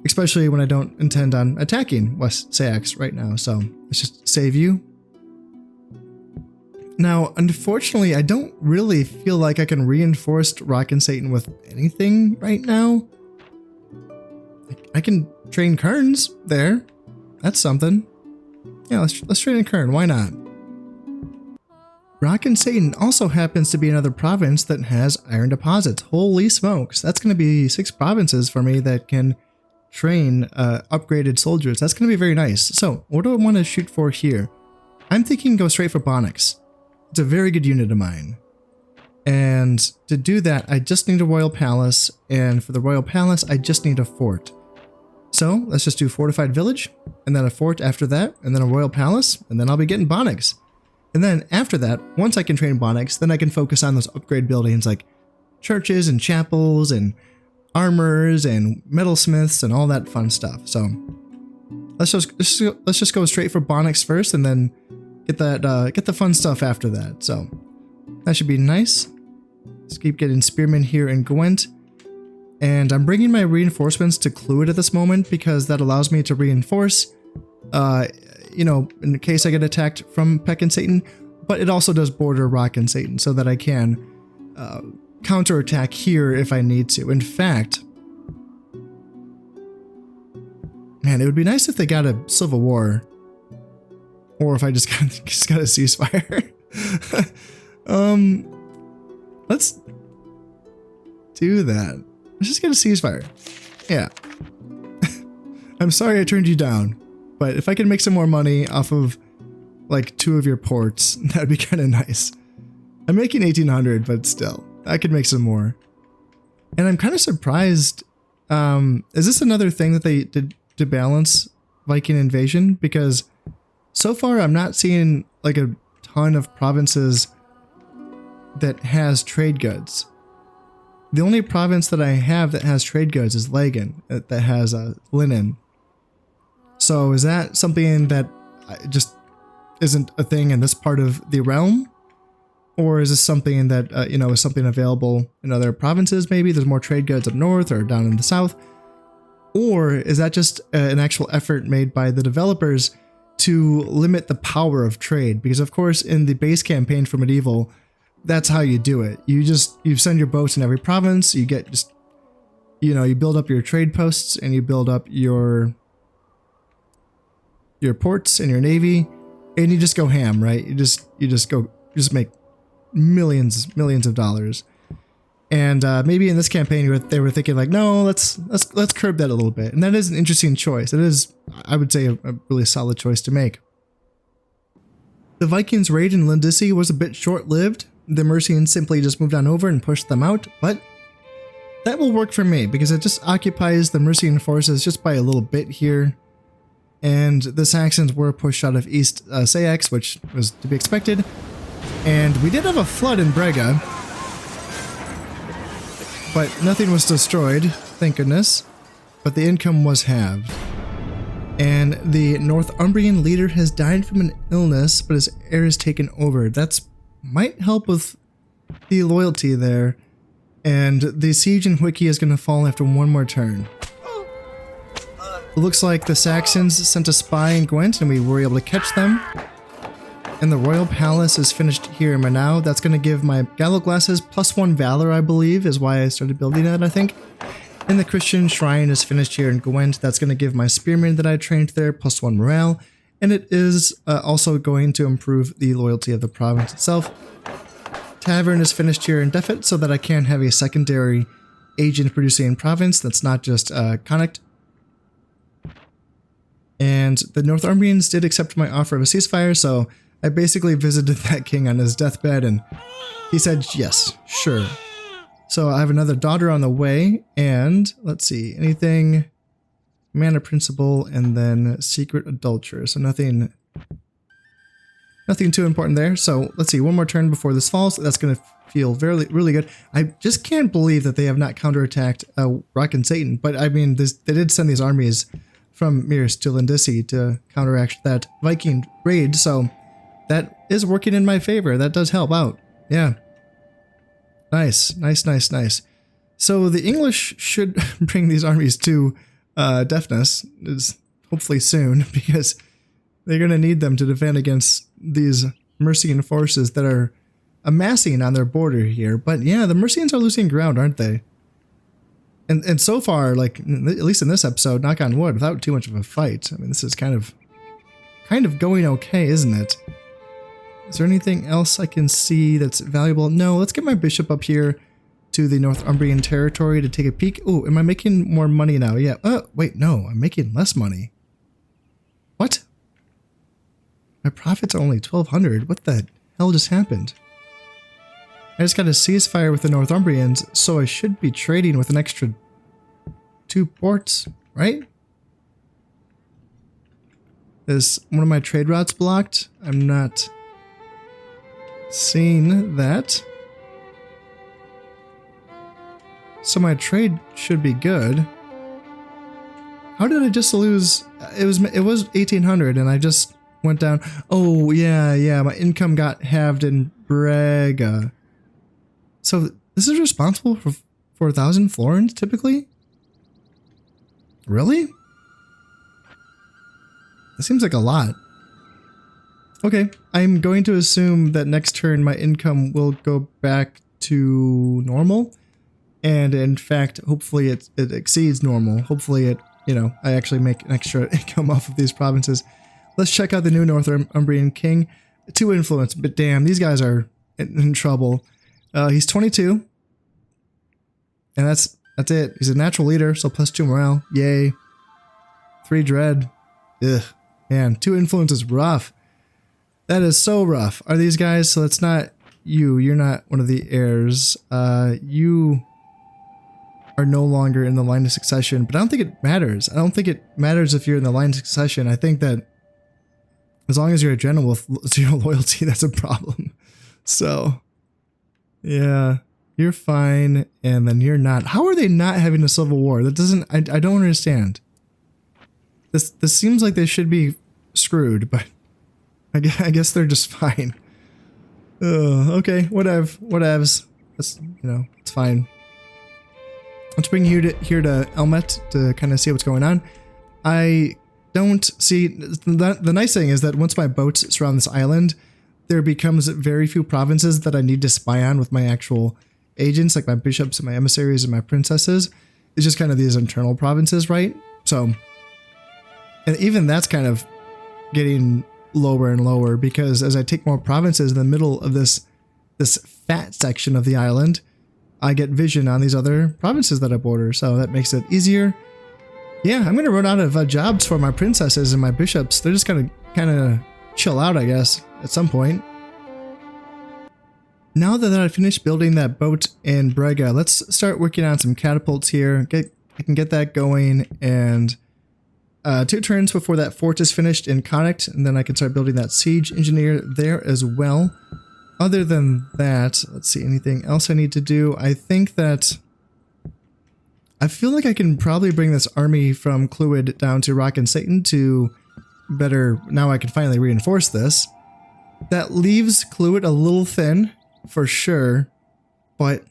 especially when I don't intend on attacking West Sayax right now, so let's just save you. Now, unfortunately, I don't really feel like I can reinforce Rock and Satan with anything right now. I can train Kerns there. That's something. Yeah, let's train in Kern. Why not? Rock and Satan also happens to be another province that has iron deposits. Holy smokes. That's going to be 6 provinces for me that can train upgraded soldiers. That's going to be very nice. So, what do I want to shoot for here? I'm thinking go straight for Bonix. It's a very good unit of mine. And to do that, I just need a royal palace. And for the royal palace, I just need a fort. So, let's just do fortified village, and then a fort after that, and then a royal palace, and then I'll be getting Bonix. And then after that, once I can train Bonix, then I can focus on those upgrade buildings like churches and chapels and armors and metalsmiths and all that fun stuff. So let's just go straight for Bonix first, and then get the fun stuff after that. So that should be nice. Let's keep getting spearmen here in Gwent. And I'm bringing my reinforcements to Clwyd at this moment because that allows me to reinforce in case I get attacked from Peck and Satan, but it also does border Rock and Satan so that I can counterattack here if I need to. In fact, man, it would be nice if they got a civil war, or if I just got a ceasefire. Let's do that. Let's just get a ceasefire. Yeah. I'm sorry I turned you down. But if I can make some more money off of, like, 2 of your ports, that'd be kind of nice. I'm making 1,800, but still, I could make some more. And I'm kind of surprised. Is this another thing that they did to balance Viking invasion? Because so far, I'm not seeing, like, a ton of provinces that has trade goods. The only province that I have that has trade goods is Lagan, that has linen. So is that something that just isn't a thing in this part of the realm? Or is this something that, is something available in other provinces maybe? There's more trade goods up north or down in the south? Or is that just an actual effort made by the developers to limit the power of trade? Because of course in the base campaign for Medieval, that's how you do it. You send your boats in every province, you get just, you build up your trade posts and you build up your ports and your navy, and you just go ham, right? You just make millions of dollars. And maybe in this campaign they were thinking like, no, let's curb that a little bit. And that is an interesting choice. It is, I would say, a really solid choice to make. The Vikings' raid in Lindisi was a bit short-lived. The Mercians simply just moved on over and pushed them out, but that will work for me because it just occupies the Mercian forces just by a little bit here. And the Saxons were pushed out of East Sayax, which was to be expected. And we did have a flood in Brega, but nothing was destroyed, thank goodness. But the income was halved. And the Northumbrian leader has died from an illness, but his heir is taken over. That's might help with the loyalty there. And the siege in Wiki is going to fall after one more turn. It looks like the Saxons sent a spy in Gwent and we were able to catch them. And the Royal Palace is finished here in Manau. That's going to give my Gallo Glasses +1 Valor, I believe, is why I started building that, I think. And the Christian Shrine is finished here in Gwent. That's going to give my Spearmen that I trained there +1 Morale. And it is also going to improve the loyalty of the province itself. Tavern is finished here in Defet so that I can have a secondary agent producing province that's not just Connacht. And the Northumbrians did accept my offer of a ceasefire, so I basically visited that king on his deathbed and he said, yes, sure. So I have another daughter on the way, and let's see, anything, Mana Principle, and then Secret Adulterer. So nothing too important there. So let's see, one more turn before this falls. That's going to feel really good. I just can't believe that they have not counterattacked Rock and Satan, but I mean, they did send these armies from Mirs to Lindisi to counteract that Viking raid, so that is working in my favor. That does help out. Yeah. Nice. So the English should bring these armies to deafness, hopefully soon, because they're going to need them to defend against these Mercian forces that are amassing on their border here. But yeah, the Mercians are losing ground, aren't they? And so far, like, at least in this episode, knock on wood, without too much of a fight. I mean, this is kind of going okay, isn't it? Is there anything else I can see that's valuable? No, let's get my bishop up here to the Northumbrian territory to take a peek. Oh, am I making more money now? Yeah. Wait, no, I'm making less money. What? My profits are only 1,200. What the hell just happened? I just got a ceasefire with the Northumbrians, so I should be trading with an extra 2 ports, right? Is one of my trade routes blocked? I'm not seeing that. So my trade should be good. How did I just lose? It was 1,800 and I just went down. Oh, yeah, my income got halved in Braga. So this is responsible for 1,000 florins typically? Really? That seems like a lot. Okay, I'm going to assume that next turn my income will go back to normal. And in fact, hopefully it exceeds normal. Hopefully I actually make an extra income off of these provinces. Let's check out the new Northumbrian king. 2 influence, but damn, these guys are in trouble. He's 22. And that's it. He's a natural leader, so +2 morale. Yay. 3 dread. Ugh. Man, 2 influence is rough. That is so rough. Are these guys? So it's not you. You're not one of the heirs. You are no longer in the line of succession, but I don't think it matters. I don't think it matters if you're in the line of succession. I think that as long as you're a general with 0 loyalty, that's a problem. So, yeah, you're fine, and then you're not. How are they not having a civil war? That doesn't. I don't understand. This seems like they should be screwed, but I guess they're just fine. Okay, whatevs. That's, it's fine. Let's bring you here to Elmet to kind of see what's going on. I don't see... The nice thing is that once my boats surround this island, there becomes very few provinces that I need to spy on with my actual agents, like my bishops and my emissaries and my princesses. It's just kind of these internal provinces, right? So, and even that's kind of getting lower and lower, because as I take more provinces in the middle of this fat section of the island, I get vision on these other provinces that I border, so that makes it easier. Yeah, I'm gonna run out of jobs for my princesses and my bishops. They're just gonna kind of chill out, I guess, at some point. Now that I finished building that boat in Braga, let's start working on some catapults here. I can get that going, and 2 turns before that fort is finished in Connacht, and then I can start building that siege engineer there as well. Other than that, let's see, anything else I need to do? I think that I feel like I can probably bring this army from Clwyd down to Rock and Satan to better... Now I can finally reinforce this. That leaves Clwyd a little thin, for sure, but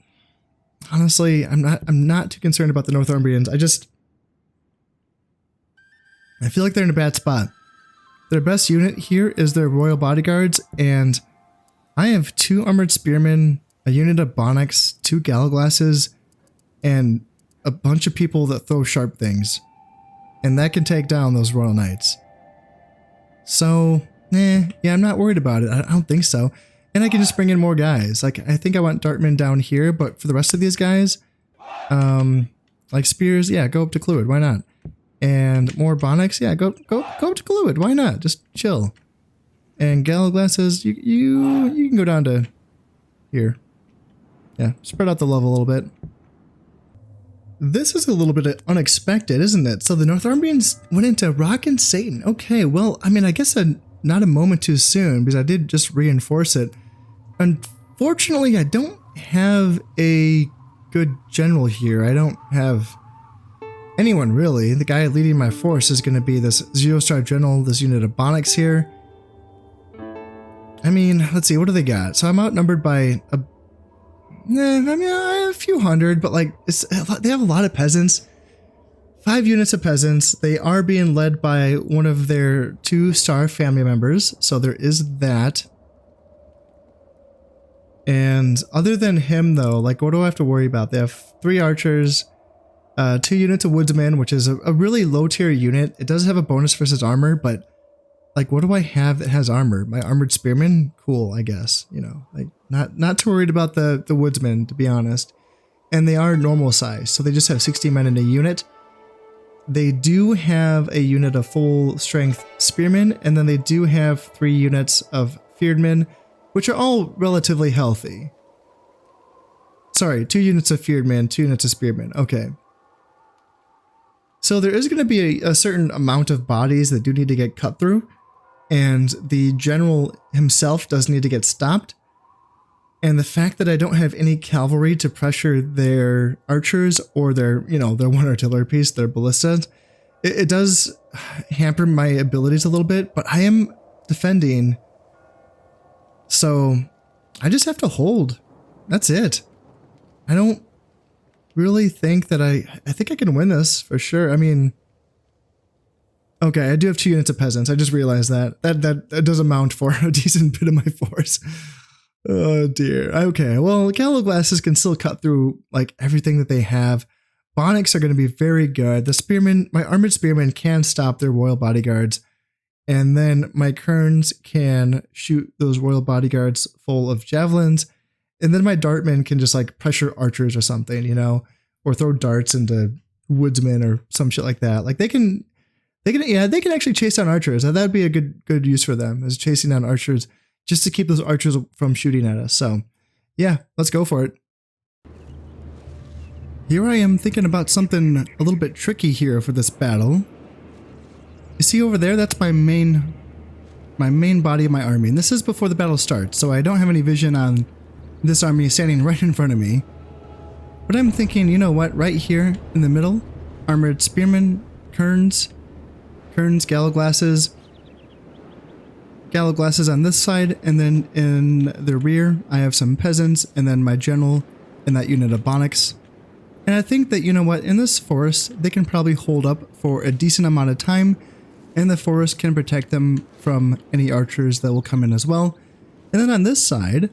honestly, I'm not too concerned about the Northumbrians. I feel like they're in a bad spot. Their best unit here is their royal bodyguards, and I have 2 armored spearmen, a unit of Bonix, 2 Gallowglasses, and a bunch of people that throw sharp things. And that can take down those royal knights. So, yeah, I'm not worried about it. I don't think so. And I can just bring in more guys. Like, I think I want Dartman down here, but for the rest of these guys, like spears, yeah, go up to Cluid. Why not? And more Bonix, yeah, go up to Cluid. Why not? Just chill. And Gallowglasses, you can go down to here. Yeah, spread out the love a little bit. This is a little bit unexpected, isn't it? So the Northumbrians went into Rock and Satan. Okay, well, I mean, I guess not a moment too soon, because I did just reinforce it. Unfortunately, I don't have a good general here. I don't have anyone, really. The guy leading my force is going to be this 0-star general, this unit of Bonix here. I mean, let's see, what do they got? So I'm outnumbered by I have a few hundred, but like, they have a lot of peasants. 5 units of peasants. They are being led by one of their 2-star family members, so there is that. And other than him, though, like, what do I have to worry about? They have 3 archers, 2 units of woodsmen, which is a really low tier unit. It does have a bonus versus armor, but like, what do I have that has armor? My armored spearmen? Cool, I guess. You know, like, not too worried about the woodsmen, to be honest. And they are normal size, so they just have 60 men in a unit. They do have a unit of full strength spearmen, and then they do have 3 units of fearedmen, which are all relatively healthy. Sorry, 2 units of fearedmen, 2 units of spearmen. Okay. So there is going to be a certain amount of bodies that do need to get cut through, and the general himself does need to get stopped. And the fact that I don't have any cavalry to pressure their archers or their 1 artillery piece, their ballistas, it does hamper my abilities a little bit, but I am defending. So I just have to hold. That's it. I don't really think that I think I can win this for sure. I mean, okay, I do have 2 units of peasants. I just realized that does amount for a decent bit of my force. Oh dear. Okay, well, Gallowglasses can still cut through like everything that they have. Bonix are going to be very good. The spearmen, my armored spearmen can stop their royal bodyguards. And then my kerns can shoot those royal bodyguards full of javelins. And then my dartmen can just like pressure archers or something, you know, or throw darts into woodsmen or some shit like that. Like they can actually chase down archers. That would be a good use for them, is chasing down archers just to keep those archers from shooting at us. So yeah, let's go for it. Here I am thinking about something a little bit tricky here for this battle. You see over there, that's my main body of my army. And this is before the battle starts, so I don't have any vision on this army standing right in front of me. But I'm thinking, you know what, right here in the middle, armored spearmen, kerns, Gallowglasses on this side, and then in the rear, I have some peasants, and then my general and that unit of Bonix. And I think that, you know what, in this forest, they can probably hold up for a decent amount of time, and the forest can protect them from any archers that will come in as well. And then on this side,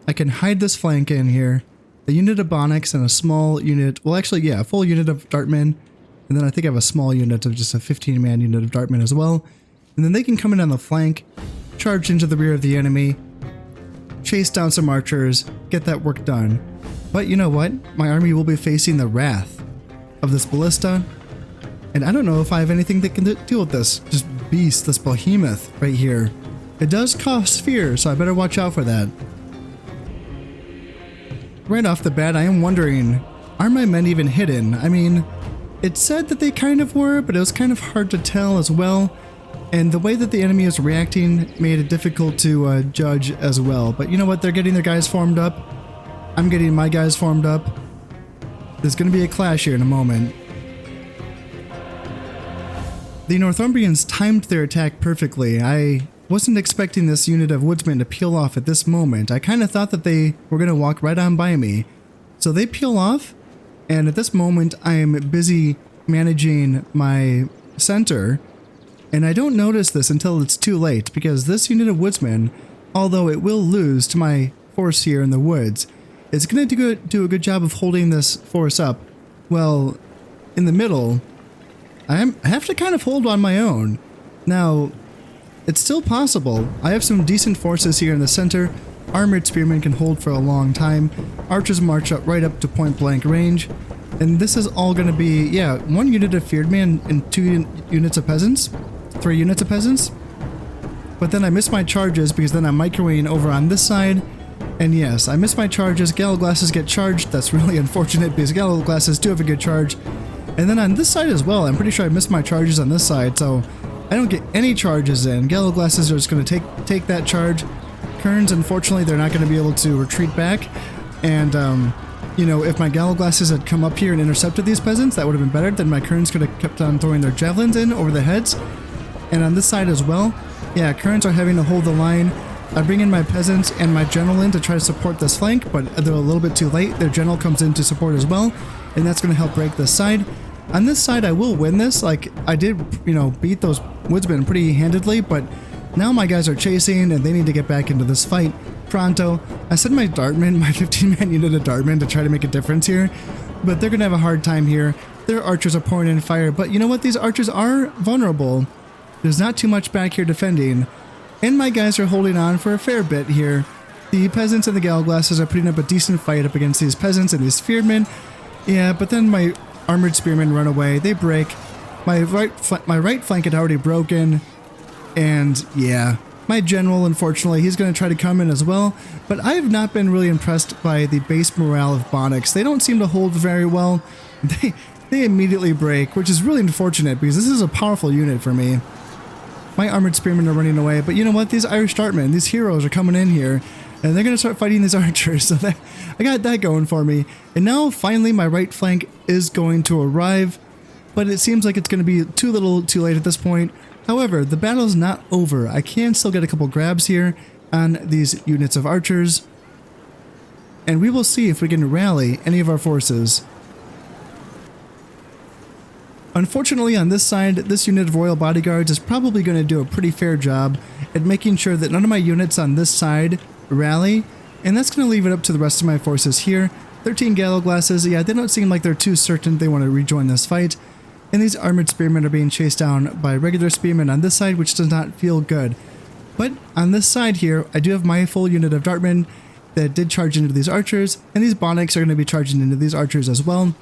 I can hide this flank in here, a unit of Bonix and a small unit, well actually, yeah, a full unit of Dartmen, and then I think I have a small unit of just a 15-man unit of Dartmen as well. And then they can come in on the flank, charge into the rear of the enemy, chase down some archers, get that work done. But you know what? My army will be facing the wrath of this ballista, and I don't know if I have anything that can deal with this. Just beast, this behemoth right here. It does cost fear, so I better watch out for that. Right off the bat, I am wondering, are my men even hidden? I mean, it said that they kind of were, but it was kind of hard to tell as well. And the way that the enemy is reacting made it difficult to judge as well. But you know what? They're getting their guys formed up. I'm getting my guys formed up. There's going to be a clash here in a moment. The Northumbrians timed their attack perfectly. I wasn't expecting this unit of woodsmen to peel off at this moment. I kind of thought that they were going to walk right on by me. So they peel off, and at this moment I am busy managing my center, and I don't notice this until it's too late, because this unit of woodsmen, although it will lose to my force here in the woods, it's going to do a good job of holding this force up. Well, in the middle, I have to kind of hold on my own. Now, it's still possible. I have some decent forces here in the center. Armored spearmen can hold for a long time. Archers march up right up to point blank range. And this is all going to be, yeah, 1 unit of feared-man and 2 units of peasants. 3 units of peasants. But then I missed my charges because then I'm microwaving over on this side. And yes, I missed my charges. Gallows glasses get charged. That's really unfortunate because gallows glasses do have a good charge. And then on this side as well, I'm pretty sure I missed my charges on this side, so I don't get any charges in. Gallows glasses are just going to take that charge. Kerns, unfortunately, they're not going to be able to retreat back. And, you know, if my gallows glasses had come up here and intercepted these peasants, that would have been better. Then my Kerns could have kept on throwing their javelins in over the heads. And on this side as well, yeah, Kerns are having to hold the line. I bring in my peasants and my general in to try to support this flank, but they're a little bit too late. Their general comes in to support as well, and that's going to help break this side. On this side, I will win this. Like, I did, you know, beat those woodsmen pretty handedly, but now my guys are chasing, and they need to get back into this fight pronto. I sent my dartmen, my 15-man unit of dartmen, to try to make a difference here, but they're going to have a hard time here. Their archers are pouring in fire, but you know what? These archers are vulnerable. There's not too much back here defending. And my guys are holding on for a fair bit here. The peasants and the gallows glasses are putting up a decent fight up against these peasants and these spearmen. Yeah, but then my armored spearmen run away. They break. My right flank had already broken. And yeah, my general, unfortunately, he's going to try to come in as well. But I have not been really impressed by the base morale of Bonix. They don't seem to hold very well. They immediately break, which is really unfortunate because this is a powerful unit for me. My armored spearmen are running away, but you know what? These Irish dartmen, these heroes are coming in here, and they're going to start fighting these archers, so I got that going for me. And now, finally, my right flank is going to arrive, but it seems like it's going to be too little too late at this point. However, the battle's not over. I can still get a couple grabs here on these units of archers, and we will see if we can rally any of our forces. Unfortunately, on this side, this unit of Royal Bodyguards is probably going to do a pretty fair job at making sure that none of my units on this side rally, and that's going to leave it up to the rest of my forces here. 13 gallows glasses, yeah, they don't seem like they're too certain they want to rejoin this fight, and these armored spearmen are being chased down by regular spearmen on this side, which does not feel good. But on this side here, I do have my full unit of dartmen that did charge into these archers, and these Bonix are going to be charging into these archers as well.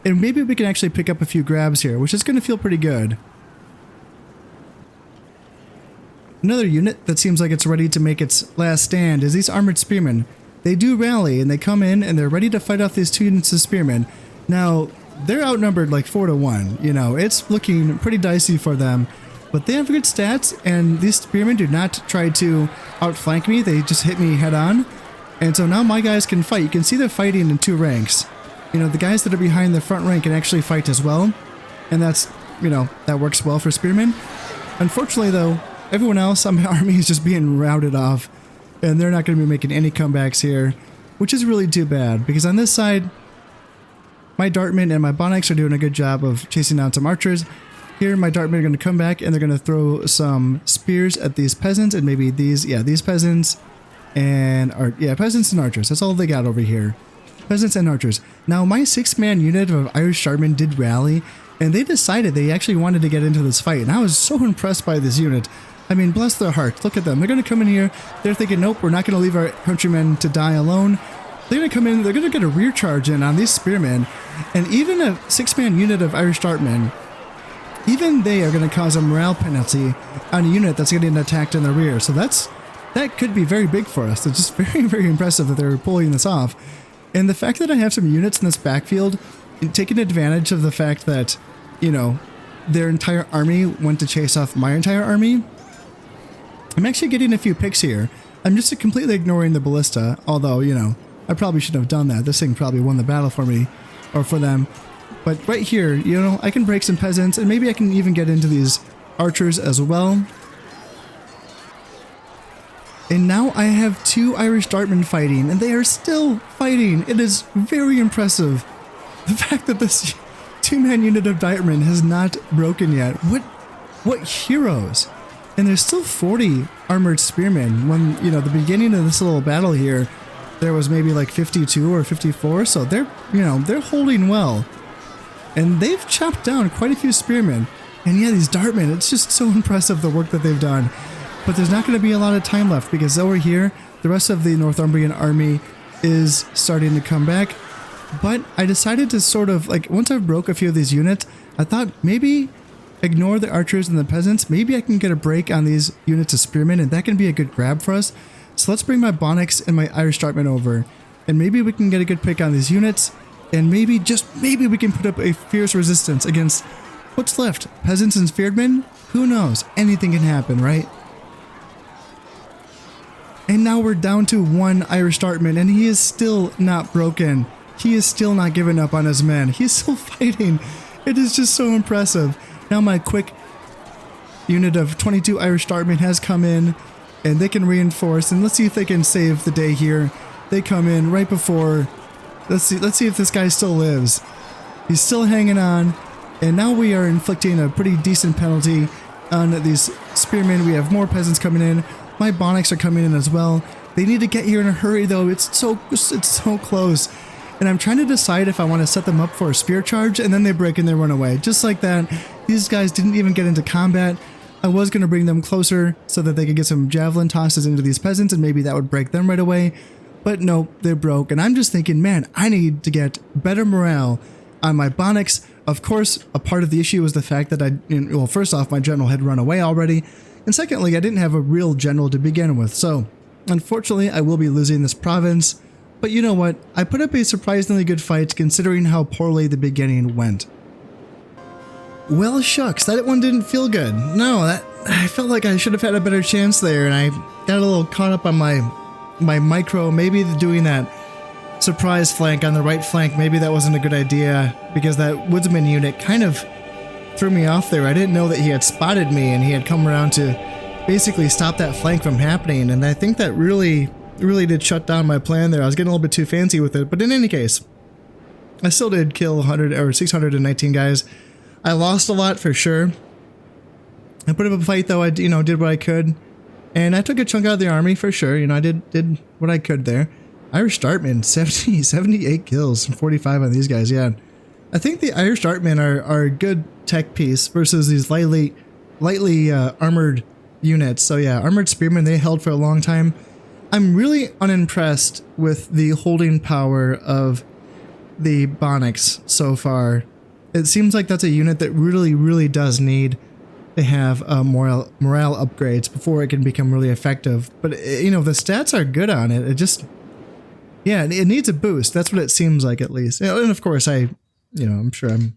And maybe we can actually pick up a few grabs here, which is going to feel pretty good. Another unit that seems like it's ready to make its last stand is these armored spearmen. They do rally, and they come in, and they're ready to fight off these 2 units of spearmen. Now, they're outnumbered like 4 to 1. You know, it's looking pretty dicey for them. But they have good stats, and these spearmen do not try to outflank me. They just hit me head on. And so now my guys can fight. You can see they're fighting in 2 ranks. You know, the guys that are behind the front rank can actually fight as well. And that's, you know, that works well for spearmen. Unfortunately, though, everyone else on my army is just being routed off. And they're not going to be making any comebacks here, which is really too bad. Because on this side, my dartmen and my Bonix are doing a good job of chasing down some archers. Here, my dartmen are going to come back and they're going to throw some spears at these peasants. And maybe these, yeah, these peasants and, peasants and archers. That's all they got over here. Peasants and archers. Now, my 6-man unit of Irish dartmen did rally, and they decided they actually wanted to get into this fight, and I was so impressed by this unit. I mean, bless their hearts. Look at them. They're going to come in here. They're thinking, nope, we're not going to leave our countrymen to die alone. They're going to come in. They're going to get a rear charge in on these spearmen, and even a 6-man unit of Irish dartmen, even they are going to cause a morale penalty on a unit that's getting attacked in the rear. So that could be very big for us. It's just very, very impressive that they're pulling this off. And the fact that I have some units in this backfield, taking advantage of the fact that, you know, their entire army went to chase off my entire army, I'm actually getting a few picks here. I'm just completely ignoring the ballista, although, you know, I probably shouldn't have done that. This thing probably won the battle for me, or for them. But right here, you know, I can break some peasants, and maybe I can even get into these archers as well. And now I have 2 Irish Dartmen fighting, and they are still fighting. It is very impressive. The fact that this 2-man unit of Dartmen has not broken yet. What heroes? And there's still 40 armored spearmen. When, you know, the beginning of this little battle here, there was maybe like 52 or 54, so they're, you know, they're holding well. And they've chopped down quite a few spearmen. And yeah, these Dartmen, it's just so impressive the work that they've done. But there's not going to be a lot of time left because over here, the rest of the Northumbrian army is starting to come back. But I decided to sort of, like, once I've broke a few of these units, I thought maybe ignore the archers and the peasants. Maybe I can get a break on these units of spearmen, and that can be a good grab for us. So let's bring my Bonnics and my Irish Dartmen over, and maybe we can get a good pick on these units, and maybe, just maybe, we can put up a fierce resistance against what's left. Peasants and spearmen? Who knows? Anything can happen, right? And now we're down to 1 Irish Dartman, and he is still not broken. He is still not giving up on his men. He's still fighting. It is just so impressive. Now my quick unit of 22 Irish Dartmen has come in, and they can reinforce, and let's see if they can save the day here. They come in right before. Let's see if this guy still lives. He's still hanging on, and now we are inflicting a pretty decent penalty on these spearmen. We have more peasants coming in. My Bonnics are coming in as well. They need to get here in a hurry though. It's so close. And I'm trying to decide if I want to set them up for a spear charge, and then they break and they run away. Just like that. These guys didn't even get into combat. I was going to bring them closer so that they could get some javelin tosses into these peasants, and maybe that would break them right away. But no, they're broke. And I'm just thinking, man, I need to get better morale on my Bonnics. Of course, a part of the issue was the fact that well, first off, my general had run away already. And secondly, I didn't have a real general to begin with. So, unfortunately, I will be losing this province. But you know what? I put up a surprisingly good fight considering how poorly the beginning went. Well, shucks, that one didn't feel good. No, I felt like I should have had a better chance there, and I got a little caught up on my micro. Maybe doing that surprise flank on the right flank, maybe that wasn't a good idea, because that woodsman unit kind of threw me off there. I didn't know that he had spotted me, and he had come around to basically stop that flank from happening, and I think that really did shut down my plan there. I was getting a little bit too fancy with it, but in any case, I still did kill 100 or 619 guys. I lost a lot for sure. I put up a fight though. I did what I could, and I took a chunk out of the army for sure. I did what I could there. Irish Dartmen, 78 kills and 45 on these guys. Yeah, I think the Irish Dartmen are a good tech piece versus these lightly armored units. So yeah, armored spearmen, they held for a long time. I'm really unimpressed with the holding power of the Bonnics so far. It seems like that's a unit that really does need to have morale upgrades before it can become really effective. But the stats are good on it. It just, yeah, it needs a boost. That's what it seems like, at least. And of course, I'm sure I'm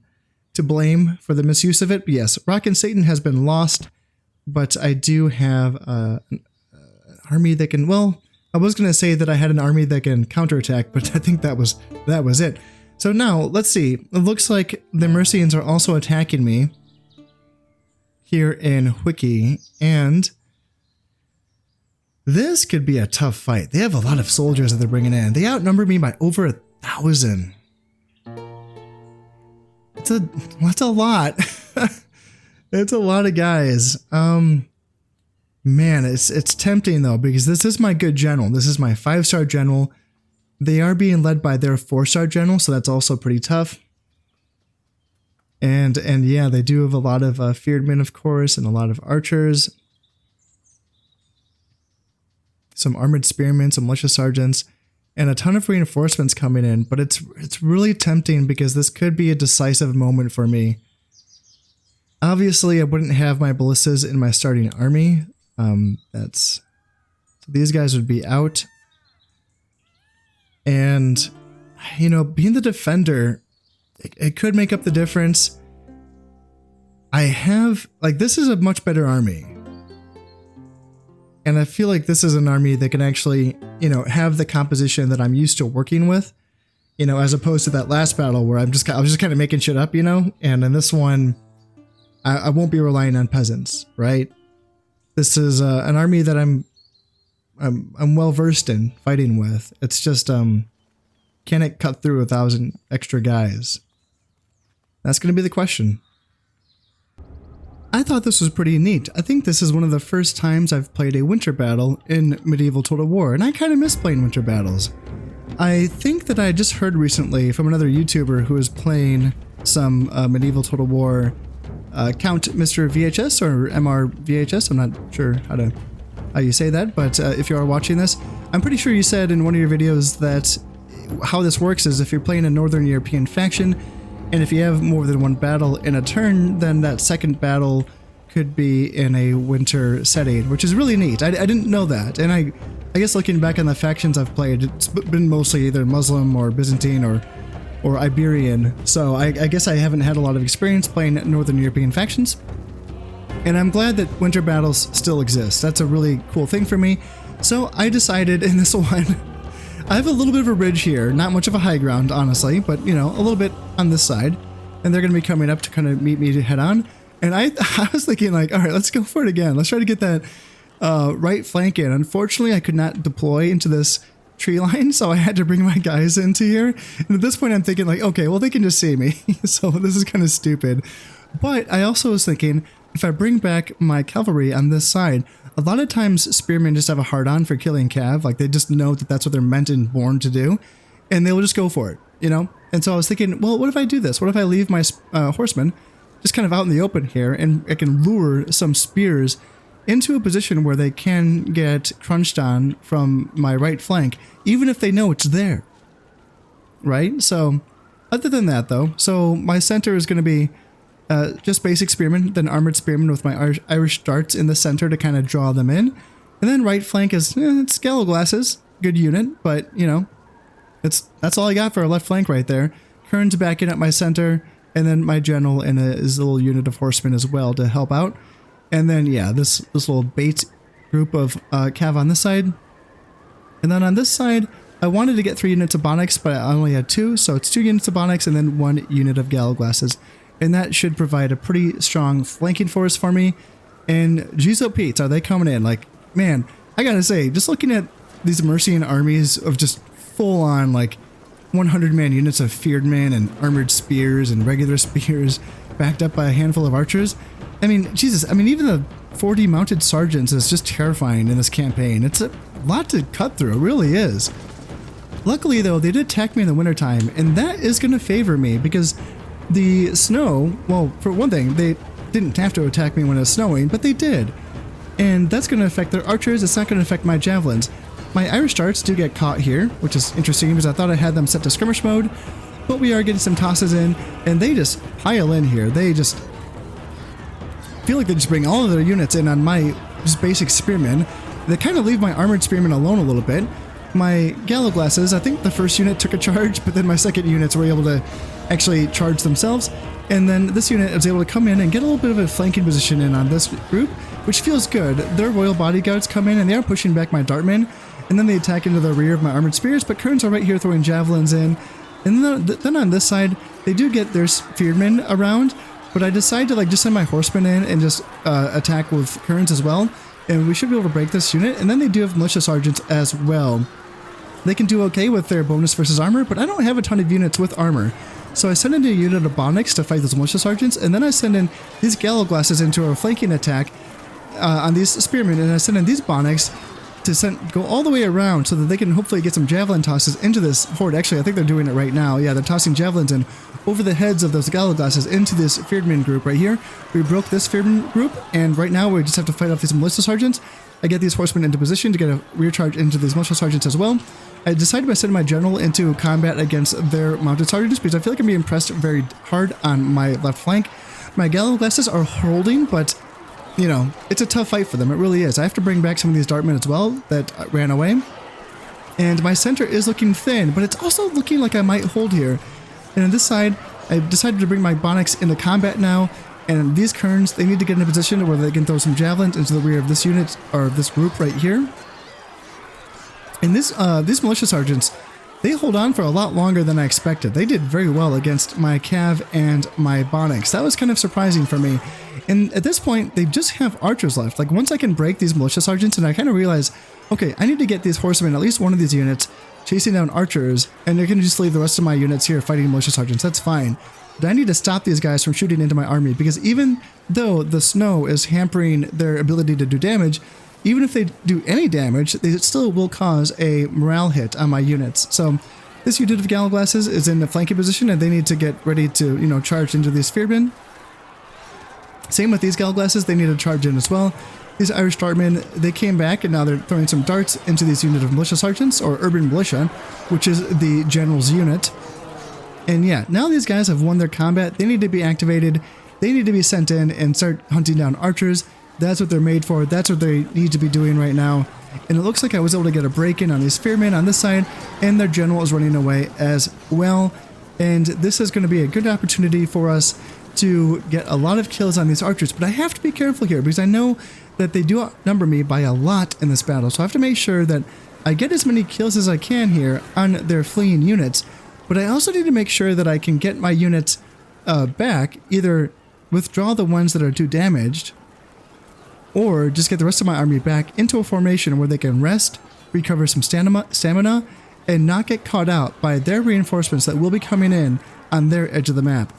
to blame for the misuse of it. But yes, Rock and Satan has been lost, but I do have an army that can, well, I was going to say that I had an army that can counterattack, but I think that was it. So now, let's see. It looks like the Mercians are also attacking me here in Wiki, and this could be a tough fight. They have a lot of soldiers that they're bringing in. They outnumber me by over 1,000. That's a lot. It's a lot of guys. Man, it's tempting though, because this is my good general. This is my 5-star general. They are being led by their 4-star general, so that's also pretty tough. And yeah, they do have a lot of feared men, of course, and a lot of archers. Some armored spearmen, some militia sergeants, and a ton of reinforcements coming in. But it's really tempting because this could be a decisive moment for me. Obviously, I wouldn't have my ballistas in my starting army. So these guys would be out. And, being the defender, it could make up the difference. I have, this is a much better army. And I feel like this is an army that can actually, have the composition that I'm used to working with, as opposed to that last battle where I was just kind of making shit up, and in this one, I won't be relying on peasants, right? This is an army that I'm I'm well versed in fighting with. It's just can it cut through 1,000 extra guys? That's going to be the question. I thought this was pretty neat. I think this is one of the first times I've played a winter battle in Medieval Total War, and I kind of miss playing winter battles. I think that I just heard recently from another YouTuber who was playing some Medieval Total War, Count Mr. VHS or MR VHS. I'm not sure how you say that, but if you are watching this, I'm pretty sure you said in one of your videos that how this works is if you're playing a Northern European faction, and if you have more than one battle in a turn, then that second battle could be in a winter setting, which is really neat. I didn't know that, and I guess looking back on the factions I've played, it's been mostly either Muslim or Byzantine or Iberian, so I guess I haven't had a lot of experience playing Northern European factions. And I'm glad that winter battles still exist. That's a really cool thing for me. So I decided in this one, I have a little bit of a ridge here, not much of a high ground, honestly, but you know, a little bit on this side. And they're going to be coming up to kind of meet me head on. And I was thinking like, all right, let's go for it again. Let's try to get that right flank in. Unfortunately, I could not deploy into this tree line, so I had to bring my guys into here. And at this point, I'm thinking like, okay, well, they can just see me. So this is kind of stupid. But I also was thinking, if I bring back my cavalry on this side, a lot of times spearmen just have a hard-on for killing cav. Like, they just know that that's what they're meant and born to do, and they will just go for it, you know? And so I was thinking, well, what if I do this? What if I leave my horsemen just kind of out in the open here, and I can lure some spears into a position where they can get crunched on from my right flank, even if they know it's there, right? So, other than that, though, so my center is going to be just basic spearmen, then armored spearmen with my Irish darts in the center to kind of draw them in. And then right flank is, it's Gallo Glasses, good unit, but, you know, that's all I got for a left flank right there. Kern's back in at my center, and then my general and his little unit of horsemen as well to help out. And then, yeah, this little bait group of cav on this side. And then on this side, I wanted to get 3 units of Bonics, but I only had 2, so it's 2 units of Bonics and then 1 unit of Gallo Glasses. And that should provide a pretty strong flanking force for me. And Jizo Pete's, are they coming in? Like, man, I gotta say, just looking at these Mercian armies of just full-on, like, 100-man units of feared men and armored spears and regular spears backed up by a handful of archers. I mean, Jesus, I mean, even the 40 mounted sergeants is just terrifying in this campaign. It's a lot to cut through, it really is. Luckily, though, they did attack me in the wintertime, and that is going to favor me because the snow, well, for one thing, they didn't have to attack me when it was snowing, but they did. And that's going to affect their archers, it's not going to affect my javelins. My Irish darts do get caught here, which is interesting because I thought I had them set to skirmish mode, but we are getting some tosses in, and they just pile in here. They just feel like they just bring all of their units in on my just basic spearmen. They kind of leave my armored spearmen alone a little bit. My Gallo Glasses, I think the first unit took a charge, but then my second units were able to actually charge themselves. And then this unit was able to come in and get a little bit of a flanking position in on this group, which feels good. Their royal bodyguards come in and they are pushing back my dartmen, and then they attack into the rear of my armored spears, but Kerns are right here throwing javelins in. And then on this side, they do get their fearedmen around, but I decide to like just send my horsemen in and just attack with Kerns as well. And we should be able to break this unit. And then they do have militia sergeants as well. They can do okay with their bonus versus armor, but I don't have a ton of units with armor. So I send in a unit of Bonics to fight those militia sergeants, and then I send in these Gallo Glasses into a flanking attack on these spearmen, and I send in these Bonics to go all the way around so that they can hopefully get some javelin tosses into this horde. Actually, I think they're doing it right now. Yeah, they're tossing javelins in over the heads of those Gallo Glasses into this fearedman group right here. We broke this fearedman group, and right now we just have to fight off these militia sergeants. I get these horsemen into position to get a rear charge into these militia sergeants as well. I decided to send my general into combat against their mounted sergeants because I feel like I'm being pressed very hard on my left flank. My Gallo Glasses are holding, but you know, it's a tough fight for them. It really is. I have to bring back some of these dartmen as well that ran away. And my center is looking thin, but it's also looking like I might hold here. And on this side, I decided to bring my Bonics into combat now. And these Kerns, they need to get in a position where they can throw some javelins into the rear of this unit, or this group right here. And these militia sergeants, they hold on for a lot longer than I expected. They did very well against my Cav and my Bonix. That was kind of surprising for me. And at this point, they just have archers left. Like, once I can break these militia sergeants, and I kind of realize, okay, I need to get these horsemen, at least one of these units, chasing down archers, and they're going to just leave the rest of my units here fighting militia sergeants. That's fine. But I need to stop these guys from shooting into my army, because even though the snow is hampering their ability to do damage, even if they do any damage, they still will cause a morale hit on my units. So this unit of Gallowglasses is in a flanking position, and they need to get ready to, you know, charge into these spearmen. Same with these Gallowglasses, they need to charge in as well. These Irish dartmen, they came back, and now they're throwing some darts into these unit of militia sergeants, or urban militia, which is the general's unit. And yeah, now these guys have won their combat. They need to be activated. They need to be sent in and start hunting down archers. That's what they're made for. That's what they need to be doing right now. And it looks like I was able to get a break-in on these spearmen on this side, and their general is running away as well. And this is going to be a good opportunity for us to get a lot of kills on these archers. But I have to be careful here, because I know that they do outnumber me by a lot in this battle. So I have to make sure that I get as many kills as I can here on their fleeing units. But I also need to make sure that I can get my units back, either withdraw the ones that are too damaged, or just get the rest of my army back into a formation where they can rest, recover some stamina, and not get caught out by their reinforcements that will be coming in on their edge of the map.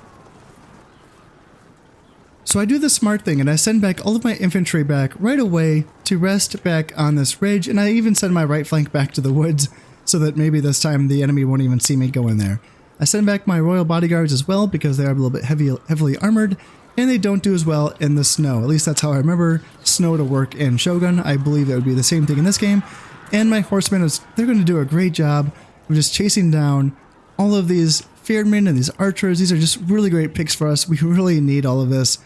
So I do the smart thing, and I send back all of my infantry back right away to rest back on this ridge, and I even send my right flank back to the woods so that maybe this time the enemy won't even see me go in there. I send back my royal bodyguards as well, because they are a little bit heavily armored, and they don't do as well in the snow. At least that's how I remember snow to work in Shogun. I believe that would be the same thing in this game. And my horsemen, they're going to do a great job of just chasing down all of these Feardmen and these archers. These are just really great picks for us. We really need all of this.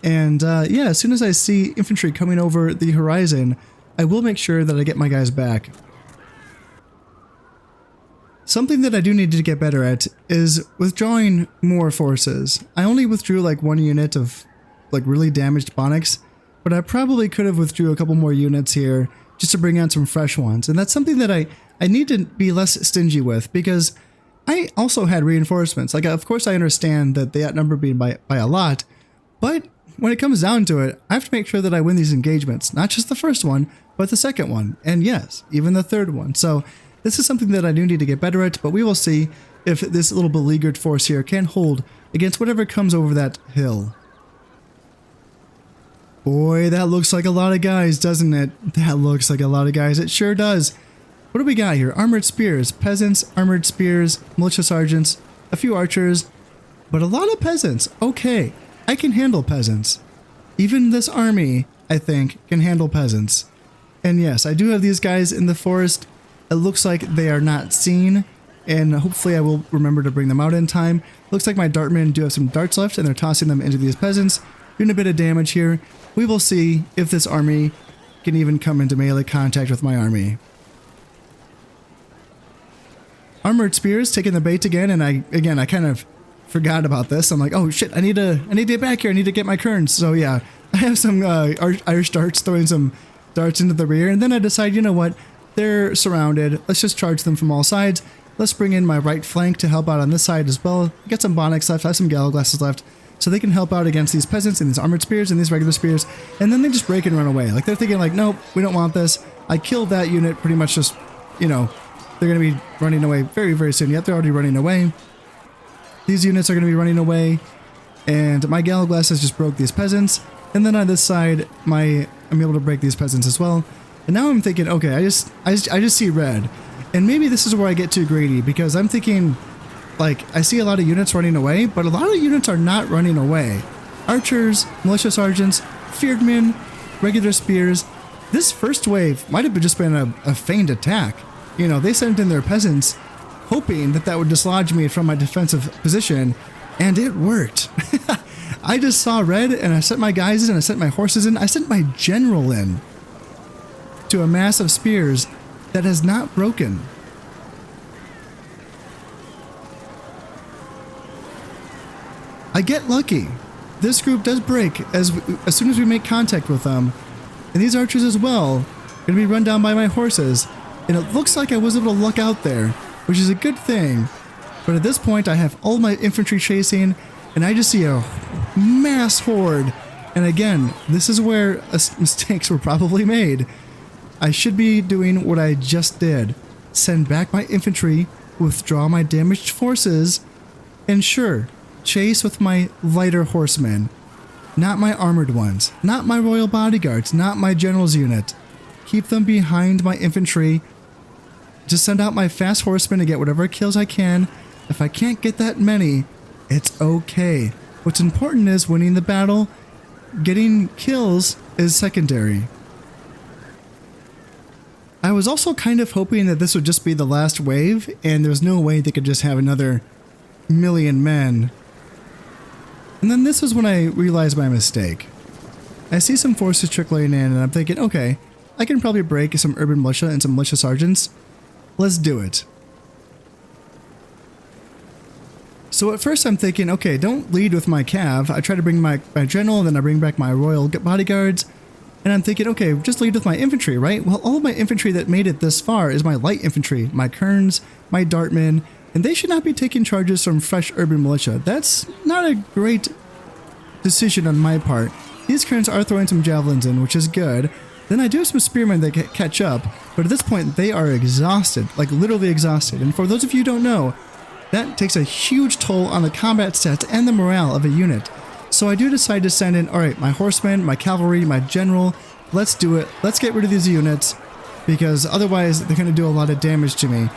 And yeah, as soon as I see infantry coming over the horizon, I will make sure that I get my guys back. Something that I do need to get better at is withdrawing more forces. I only withdrew like one unit of like really damaged Bonix, but I probably could have withdrew a couple more units here just to bring on some fresh ones. And that's something that I need to be less stingy with, because I also had reinforcements. Like, of course I understand that they outnumber me by a lot, but when it comes down to it, I have to make sure that I win these engagements, not just the first one, but the second one, and yes, even the third one. So this is something that I do need to get better at, but we will see if this little beleaguered force here can hold against whatever comes over that hill. Boy, that looks like a lot of guys, doesn't it? That looks like a lot of guys. It sure does. What do we got here? Armored spears, peasants, armored spears, militia sergeants, a few archers, but a lot of peasants. Okay, I can handle peasants. Even this army, I think, can handle peasants. And yes, I do have these guys in the forest. It looks like they are not seen, and hopefully I will remember to bring them out in time. Looks like my dartmen do have some darts left, and they're tossing them into these peasants, doing a bit of damage here. We will see if this army can even come into melee contact with my army. Armored spears taking the bait again, and I kind of forgot about this. I'm like, oh shit, I need to get back here. I need to get my kerns. So yeah, I have some Irish darts, throwing some darts into the rear, and then I decide, you know what? They're surrounded. Let's just charge them from all sides. Let's bring in my right flank to help out on this side as well. Get some Bonix left. I have some Gallowglasses left, so they can help out against these peasants and these armored spears and these regular spears. And then they just break and run away. Like, they're thinking like, nope, we don't want this. I killed that unit pretty much just, you know, they're going to be running away very, very soon. Yet they're already running away. These units are going to be running away. And my Gallowglasses just broke these peasants. And then on this side, I'm able to break these peasants as well. And now I'm thinking, okay, I just see red. And maybe this is where I get too greedy, because I'm thinking, like, I see a lot of units running away, but a lot of units are not running away. Archers, militia sergeants, Feardmen, regular spears. This first wave might have just been a feigned attack. You know, they sent in their peasants, hoping that that would dislodge me from my defensive position, and it worked. I just saw red, and I sent my guys in, I sent my horses in, I sent my general in to a mass of spears that has not broken. I get lucky. This group does break as soon as we make contact with them. And these archers as well are going to be run down by my horses. And it looks like I was able to luck out there which is a good thing. But at this point, I have all my infantry chasing, and I just see a mass horde. And again, this is where mistakes were probably made. I should be doing what I just did. Send back my infantry, withdraw my damaged forces, and sure, chase with my lighter horsemen. Not my armored ones, not my royal bodyguards, not my general's unit. Keep them behind my infantry. Just send out my fast horsemen to get whatever kills I can. If I can't get that many, it's okay. What's important is winning the battle. Getting kills is secondary. I was also kind of hoping that this would just be the last wave, and there's no way they could just have another million men. And then this is when I realized my mistake. I see some forces trickling in, and I'm thinking, okay, I can probably break some urban militia and some militia sergeants. Let's do it. So at first I'm thinking, okay, don't lead with my cav. I try to bring my general, and then I bring back my royal bodyguards. And I'm thinking, okay, just lead with my infantry, right? Well, all of my infantry that made it this far is my light infantry, my kerns, my dartmen, and they should not be taking charges from fresh urban militia. That's not a great decision on my part. These kerns are throwing some javelins in, which is good. Then I do have some spearmen that catch up, but at this point they are exhausted, like literally exhausted. And for those of you who don't know, that takes a huge toll on the combat stats and the morale of a unit. So I do decide to send in, alright, my horsemen, my cavalry, my general, let's do it. Let's get rid of these units, because otherwise they're going to do a lot of damage to me.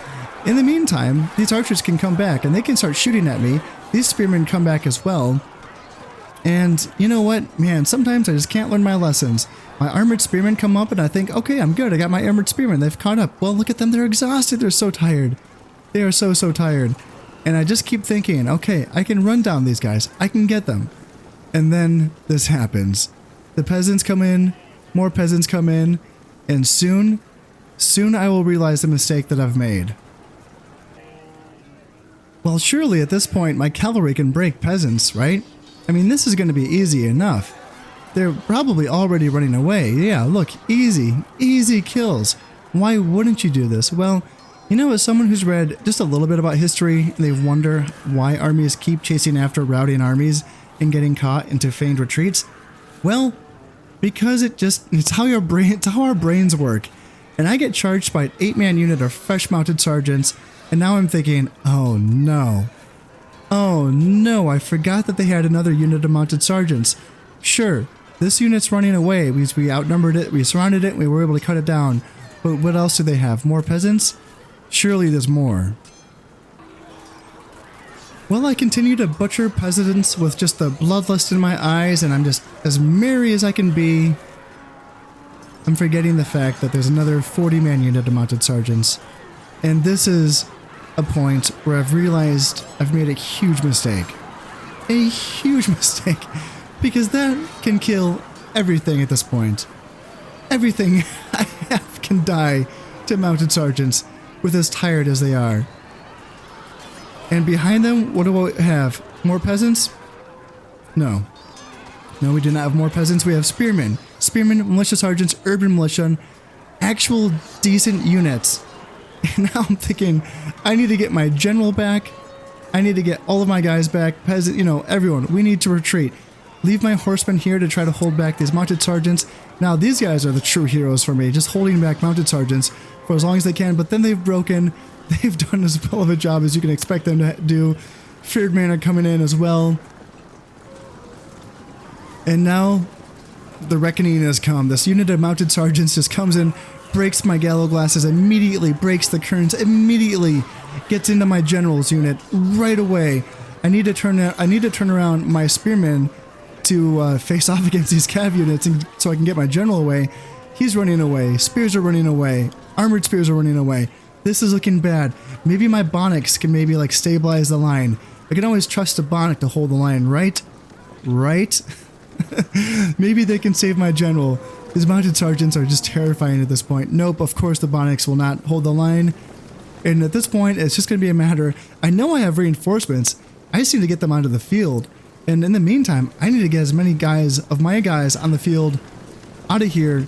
In the meantime, these archers can come back and they can start shooting at me. These spearmen come back as well. And you know what? Man, sometimes I just can't learn my lessons. My armored spearmen come up and I think, okay, I'm good. I got my armored spearmen. They've caught up. Well, look at them. They're exhausted. They're so tired. They are so tired. And I just keep thinking, okay, I can run down these guys. I can get them. And then this happens. The peasants come in, more peasants come in, and soon I will realize the mistake that I've made. Well, surely at this point my cavalry can break peasants, right? I mean, this is going to be easy enough. They're probably already running away. Yeah, look, easy kills. Why wouldn't you do this? Well, you know, as someone who's read just a little bit about history, and they wonder why armies keep chasing after routing armies and getting caught into feigned retreats. Well, because it's how our brains work. And I get charged by an 8-man unit of fresh mounted sergeants, and now I'm thinking, oh no, I forgot that they had another unit of mounted sergeants. Sure, this unit's running away because we outnumbered it, we surrounded it, we were able to cut it down. But what else do they have? More peasants? Surely there's more. Well, I continue to butcher peasants with just the bloodlust in my eyes, and I'm just as merry as I can be. I'm forgetting the fact that there's another 40-man unit of mounted sergeants. And this is a point where I've realized I've made a huge mistake. A huge mistake. Because that can kill everything at this point. Everything I have can die to mounted sergeants with as tired as they are. And behind them, what do we have? More peasants? No. No, we do not have more peasants. We have spearmen. Spearmen, militia sergeants, urban militia, actual decent units. And now I'm thinking, I need to get my general back. I need to get all of my guys back. Peasant, you know, everyone. We need to retreat. Leave my horsemen here to try to hold back these mounted sergeants. Now, these guys are the true heroes for me, just holding back mounted sergeants for as long as they can. But then they've broken. They've done as well of a job as you can expect them to do. Feared men are coming in as well. And now the reckoning has come. This unit of mounted sergeants just comes in, breaks my gallows glasses, immediately breaks the kerns, immediately gets into my general's unit right away. I need to turn around my spearmen to face off against these cav units so I can get my general away. He's running away. Spears are running away. Armored spears are running away. This is looking bad. Maybe my Bonnets can maybe like stabilize the line. I can always trust a Bonnet to hold the line, right? Right? Maybe they can save my general. These mounted sergeants are just terrifying at this point. Nope, of course the Bonnets will not hold the line. And at this point, it's just going to be a matter. I know I have reinforcements. I just need to get them onto the field. And in the meantime, I need to get as many of my guys on the field out of here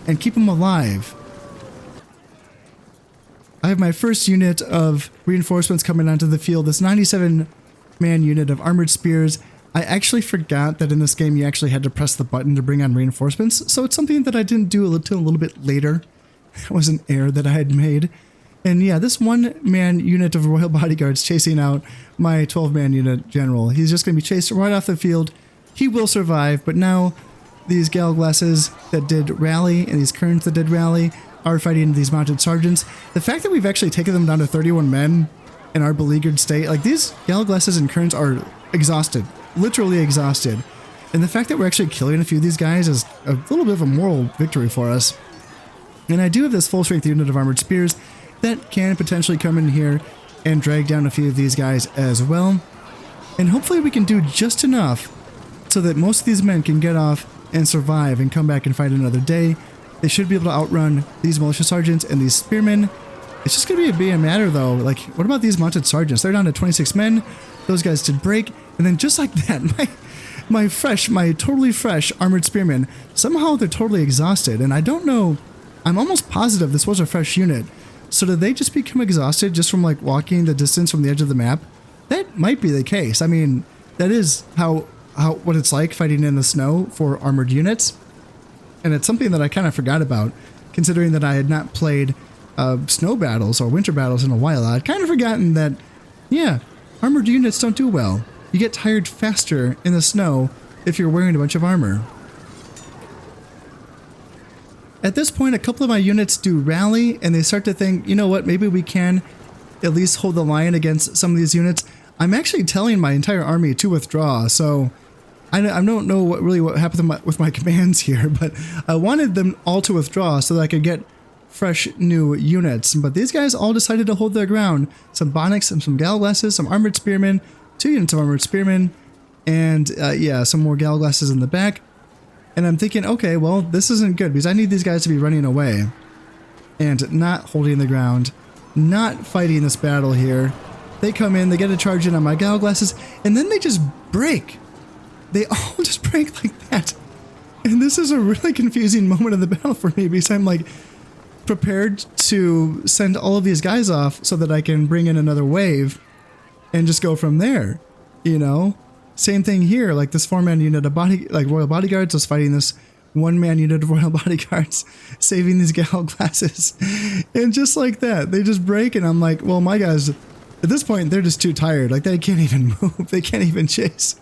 and keep them alive. I have my first unit of reinforcements coming onto the field. This 97-man unit of armored spears. I actually forgot that in this game you actually had to press the button to bring on reinforcements, so it's something that I didn't do until a little bit later. It was an error that I had made. And yeah, this 1-man unit of royal bodyguards chasing out my 12-man unit general. He's just going to be chased right off the field. He will survive, but now these Galglasses that did rally and these Kerns that did rally are fighting these mounted sergeants. The fact that we've actually taken them down to 31 men in our beleaguered state, like these Galglasses and Kerns are exhausted. Literally exhausted. And the fact that we're actually killing a few of these guys is a little bit of a moral victory for us. And I do have this full strength unit of armored spears that can potentially come in here and drag down a few of these guys as well. And hopefully we can do just enough so that most of these men can get off and survive and come back and fight another day. They should be able to outrun these militia sergeants and these spearmen. It's just going to be a matter though, like what about these mounted sergeants? They're down to 26 men. Those guys did break. And then just like that, my totally fresh armored spearmen, somehow they're totally exhausted. And I don't know, I'm almost positive this was a fresh unit. So did they just become exhausted just from like walking the distance from the edge of the map? That might be the case. I mean, that is what it's like fighting in the snow for armored units. And it's something that I kind of forgot about, considering that I had not played snow battles or winter battles in a while. I'd kind of forgotten that, yeah, armored units don't do well. You get tired faster in the snow if you're wearing a bunch of armor. At this point, a couple of my units do rally, and they start to think, you know what, maybe we can at least hold the line against some of these units. I'm actually telling my entire army to withdraw, so I don't know what happened with my commands here, but I wanted them all to withdraw so that I could get fresh new units. But these guys all decided to hold their ground. Some Bonics, some Galglasses, some armored spearmen, 2 units of armored spearmen, and yeah, some more Galglasses in the back. And I'm thinking, okay, well, this isn't good because I need these guys to be running away and not holding the ground, not fighting this battle here. They come in, they get a charge in on my Galglasses, and then they just break. They all just break like that. And this is a really confusing moment in the battle for me because I'm like prepared to send all of these guys off so that I can bring in another wave and just go from there, you know? Same thing here, like this 4-man unit of royal bodyguards was fighting this 1-man unit of royal bodyguards, saving these Galglasses. And just like that, they just break, and I'm like, well, my guys, at this point, they're just too tired. Like, they can't even move. They can't even chase.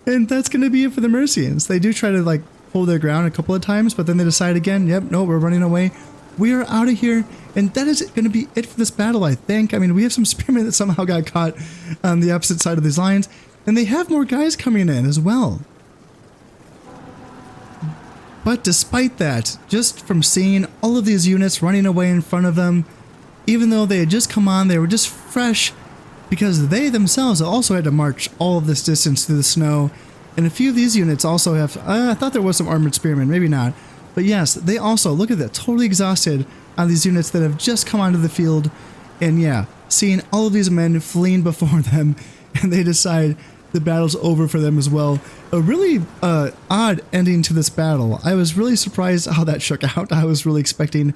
And that's going to be it for the Mercians. They do try to, like, hold their ground a couple of times, but then they decide again, yep, no, we're running away. We are out of here, and that is going to be it for this battle, I think. I mean, we have some spearmen that somehow got caught on the opposite side of these lines, and they have more guys coming in as well. But despite that, just from seeing all of these units running away in front of them, even though they had just come on, they were just fresh, because they themselves also had to march all of this distance through the snow. And a few of these units also have, I thought there was some armored spearmen, maybe not. But yes, they also, look at that, totally exhausted on these units that have just come onto the field. And yeah, seeing all of these men fleeing before them, and they decide the battle's over for them as well. A really odd ending to this battle. I was really surprised how that shook out. I was really expecting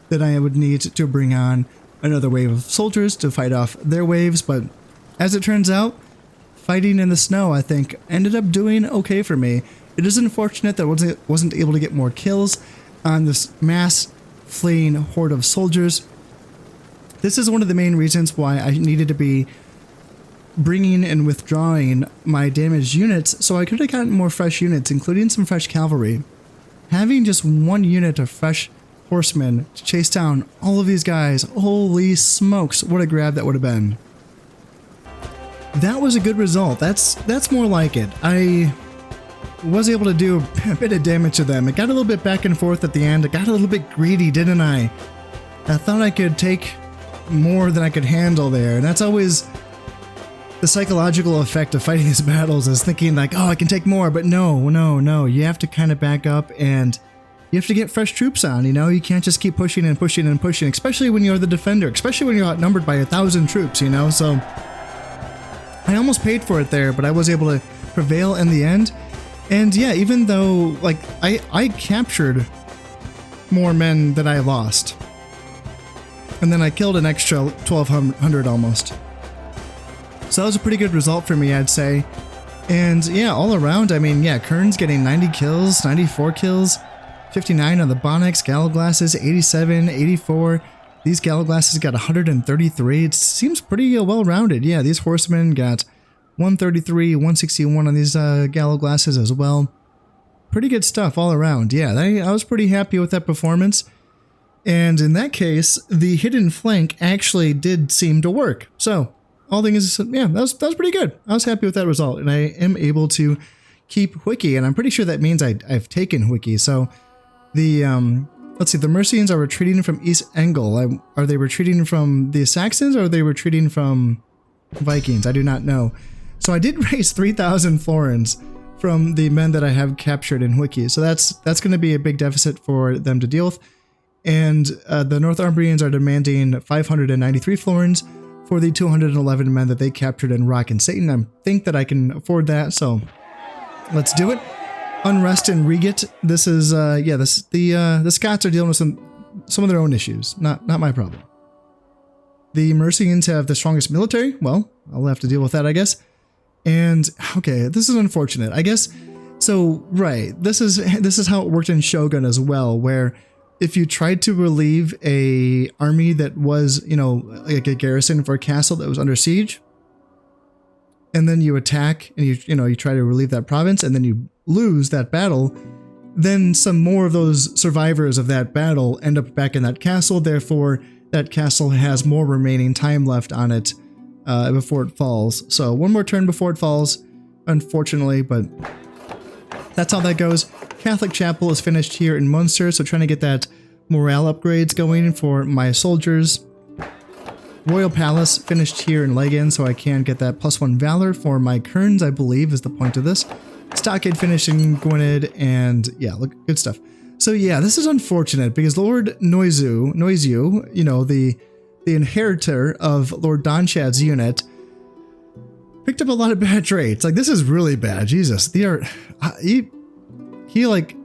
that I would need to bring on another wave of soldiers to fight off their waves, but as it turns out, fighting in the snow, I think, ended up doing okay for me. It is unfortunate that I wasn't able to get more kills on this mass fleeing horde of soldiers. This is one of the main reasons why I needed to be bringing and withdrawing my damaged units, so I could have gotten more fresh units, including some fresh cavalry. Having just 1 unit of fresh horsemen to chase down all of these guys, holy smokes, what a grab that would have been. That was a good result. That's more like it. I was able to do a bit of damage to them. It got a little bit back and forth at the end. It got a little bit greedy, didn't I? I thought I could take more than I could handle there, and that's always the psychological effect of fighting these battles, is thinking like, oh, I can take more, but no, you have to kind of back up and you have to get fresh troops on, you know? You can't just keep pushing and pushing and pushing, especially when you're the defender, especially when you're outnumbered by 1,000 troops, you know? So I almost paid for it there, but I was able to prevail in the end. And yeah, even though, like, I captured more men than I lost. And then I killed an extra 1,200 almost. So that was a pretty good result for me, I'd say. And yeah, all around, I mean, yeah, Kern's getting 90 kills, 94 kills, 59 on the Bonnex, Gallowglasses, 87, 84. These Gallowglasses got 133. It seems pretty well-rounded. Yeah, these Horsemen got 133, 161 on these Gallowglasses as well. Pretty good stuff all around. Yeah, I was pretty happy with that performance. And in that case, the hidden flank actually did seem to work. So, all things, yeah, that was pretty good. I was happy with that result, and I am able to keep Wiki, and I'm pretty sure that means I've taken Wiki. So, the, let's see, the Mercians are retreating from East Engel. Are they retreating from the Saxons, or are they retreating from Vikings? I do not know. So I did raise 3,000 florins from the men that I have captured in Wiki. So that's going to be a big deficit for them to deal with. And the Northumbrians are demanding 593 florins for the 211 men that they captured in Rock and Satan. I think that I can afford that, so let's do it. Unrest in Reget. This is yeah, the Scots are dealing with some of their own issues. Not my problem. The Mercians have the strongest military. Well, I'll have to deal with that, I guess. And okay, this is unfortunate. I guess so. Right. This is how it worked in Shogun as well, where if you tried to relieve a army that was, you know, like a garrison for a castle that was under siege, and then you attack and you try to relieve that province, and then you lose that battle, then some more of those survivors of that battle end up back in that castle. Therefore, that castle has more remaining time left on it before it falls. So one more turn before it falls, unfortunately, but that's how that goes. Catholic Chapel is finished here in Munster, so trying to get that morale upgrades going for my soldiers. Royal Palace finished here in Legen, so I can get that +1 Valor for my Kerns, I believe, is the point of this. Stockade finished in Gwynedd, and yeah, look, good stuff. So yeah, this is unfortunate because Lord Noizu, you know, the inheritor of Lord Donshad's unit, picked up a lot of bad traits. Like, this is really bad. Jesus, they are he like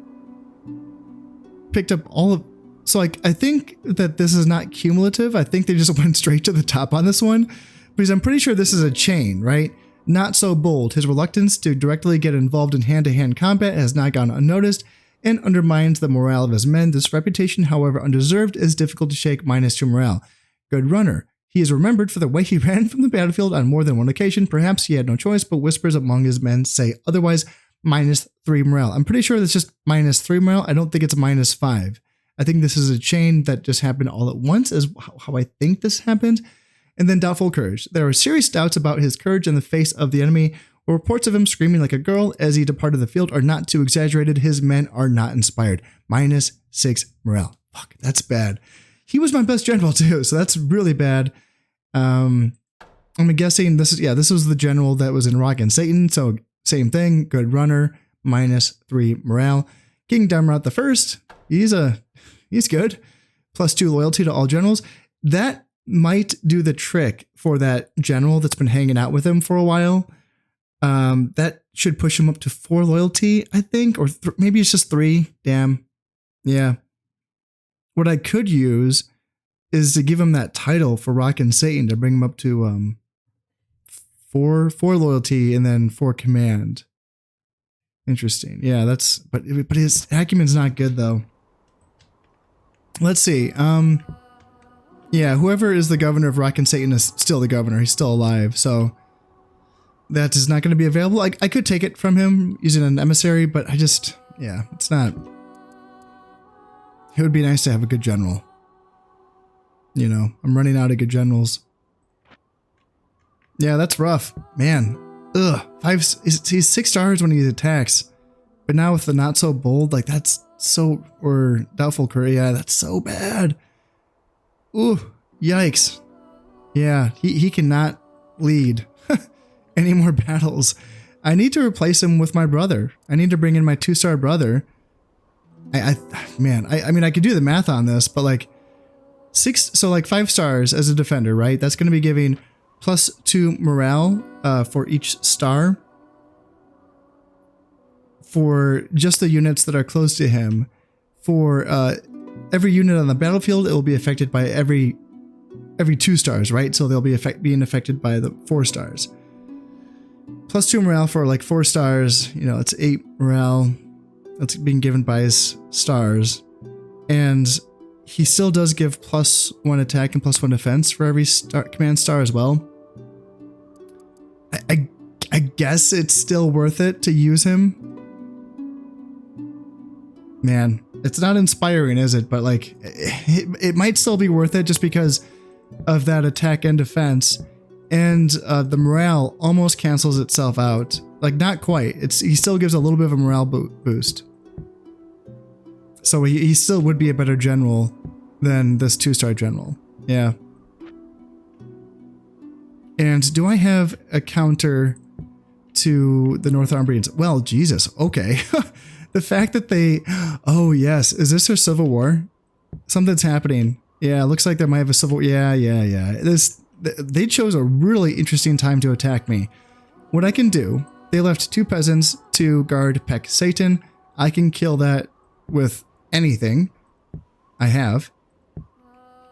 picked up all of, so like I think that this is not cumulative. I think they just went straight to the top on this one, because I'm pretty sure this is a chain, right? Not so bold. His reluctance to directly get involved in hand-to-hand combat has not gone unnoticed and undermines the morale of his men. This reputation, however undeserved, is difficult to shake. -2 morale. Good runner. He is remembered for the way he ran from the battlefield on more than one occasion. Perhaps he had no choice, but whispers among his men say otherwise. -3 morale. I'm pretty sure that's just -3 morale. I don't think it's -5. I think this is a chain that just happened all at once, is how I think this happened. And then doubtful courage. There are serious doubts about his courage in the face of the enemy. Or reports of him screaming like a girl as he departed the field are not too exaggerated. His men are not inspired. -6 morale. Fuck, that's bad. He was my best general too, so that's really bad. I'm guessing this was the general that was in Rock and Satan, so same thing. Good runner, -3 morale. King Demrat the First, he's good. +2 loyalty to all generals. That might do the trick for that general that's been hanging out with him for a while. That should push him up to 4 loyalty, I think, or maybe it's just 3. Damn. Yeah. What I could use is to give him that title for Rock and Satan to bring him up to 4 loyalty and then 4 command. Interesting. Yeah, but his acumen's not good though. Let's see. Yeah, whoever is the governor of Rock and Satan is still the governor. He's still alive, so that is not going to be available. I could take it from him using an emissary, but it's not. It would be nice to have a good general. You know, I'm running out of good generals. Yeah, that's rough. Man. Ugh. He's 6 stars when he attacks. But now with the not so bold, like that's so, or doubtful courage, yeah, that's so bad. Ooh, yikes. Yeah, he cannot lead any more battles. I need to replace him with my brother. I need to bring in my 2-star brother. I mean, I could do the math on this, but like 5 stars as a defender, right? That's going to be giving +2 morale for each star for just the units that are close to him. For every unit on the battlefield, it will be affected by every every 2 stars, right? So they'll be being affected by the 4 stars. +2 morale for like 4 stars, you know, it's 8 morale. That's being given by his stars. And he still does give +1 attack and +1 defense for every command star as well. I guess it's still worth it to use him. Man, it's not inspiring, is it? But like, it might still be worth it just because of that attack and defense. And the morale almost cancels itself out. Like, not quite. He still gives a little bit of a morale boost. So he still would be a better general than this 2-star general. Yeah. And do I have a counter to the Northumbrians? Well, Jesus. Okay. The fact that they... Oh, yes. Is this their civil war? Something's happening. Yeah, it looks like they might have a civil... Yeah. They chose a really interesting time to attack me. What I can do... They left 2 peasants to guard Peck Satan. I can kill that with anything I have.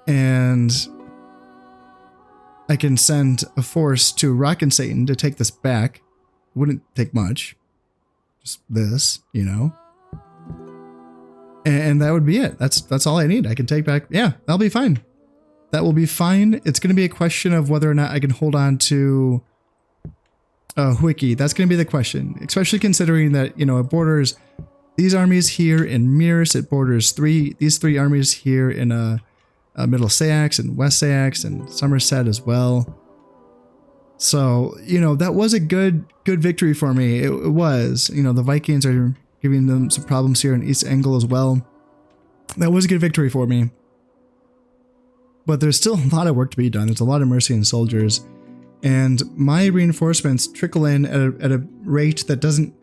And I can send a force to Rockin' Satan to take this back. Wouldn't take much. Just this, you know. And that would be it. That's all I need. I can take back. Yeah, that'll be fine. That will be fine. It's going to be a question of whether or not I can hold on to Wiki. That's going to be the question. Especially considering that, you know, it borders these armies here in Mirs. It borders these 3 armies here in Middle Sayax and West Sayax and Somerset as well. So, you know, that was a good victory for me. It was. You know, the Vikings are giving them some problems here in East Angles as well. That was a good victory for me. But there's still a lot of work to be done. There's a lot of Mercian soldiers. And my reinforcements trickle in at a rate that doesn't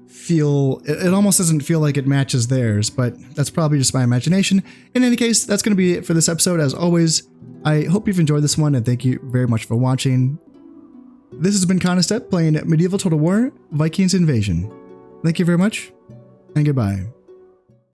feel... It almost doesn't feel like it matches theirs, but that's probably just my imagination. In any case, that's going to be it for this episode. As always, I hope you've enjoyed this one, and thank you very much for watching. This has been Conastep playing Medieval Total War Vikings Invasion. Thank you very much, and goodbye.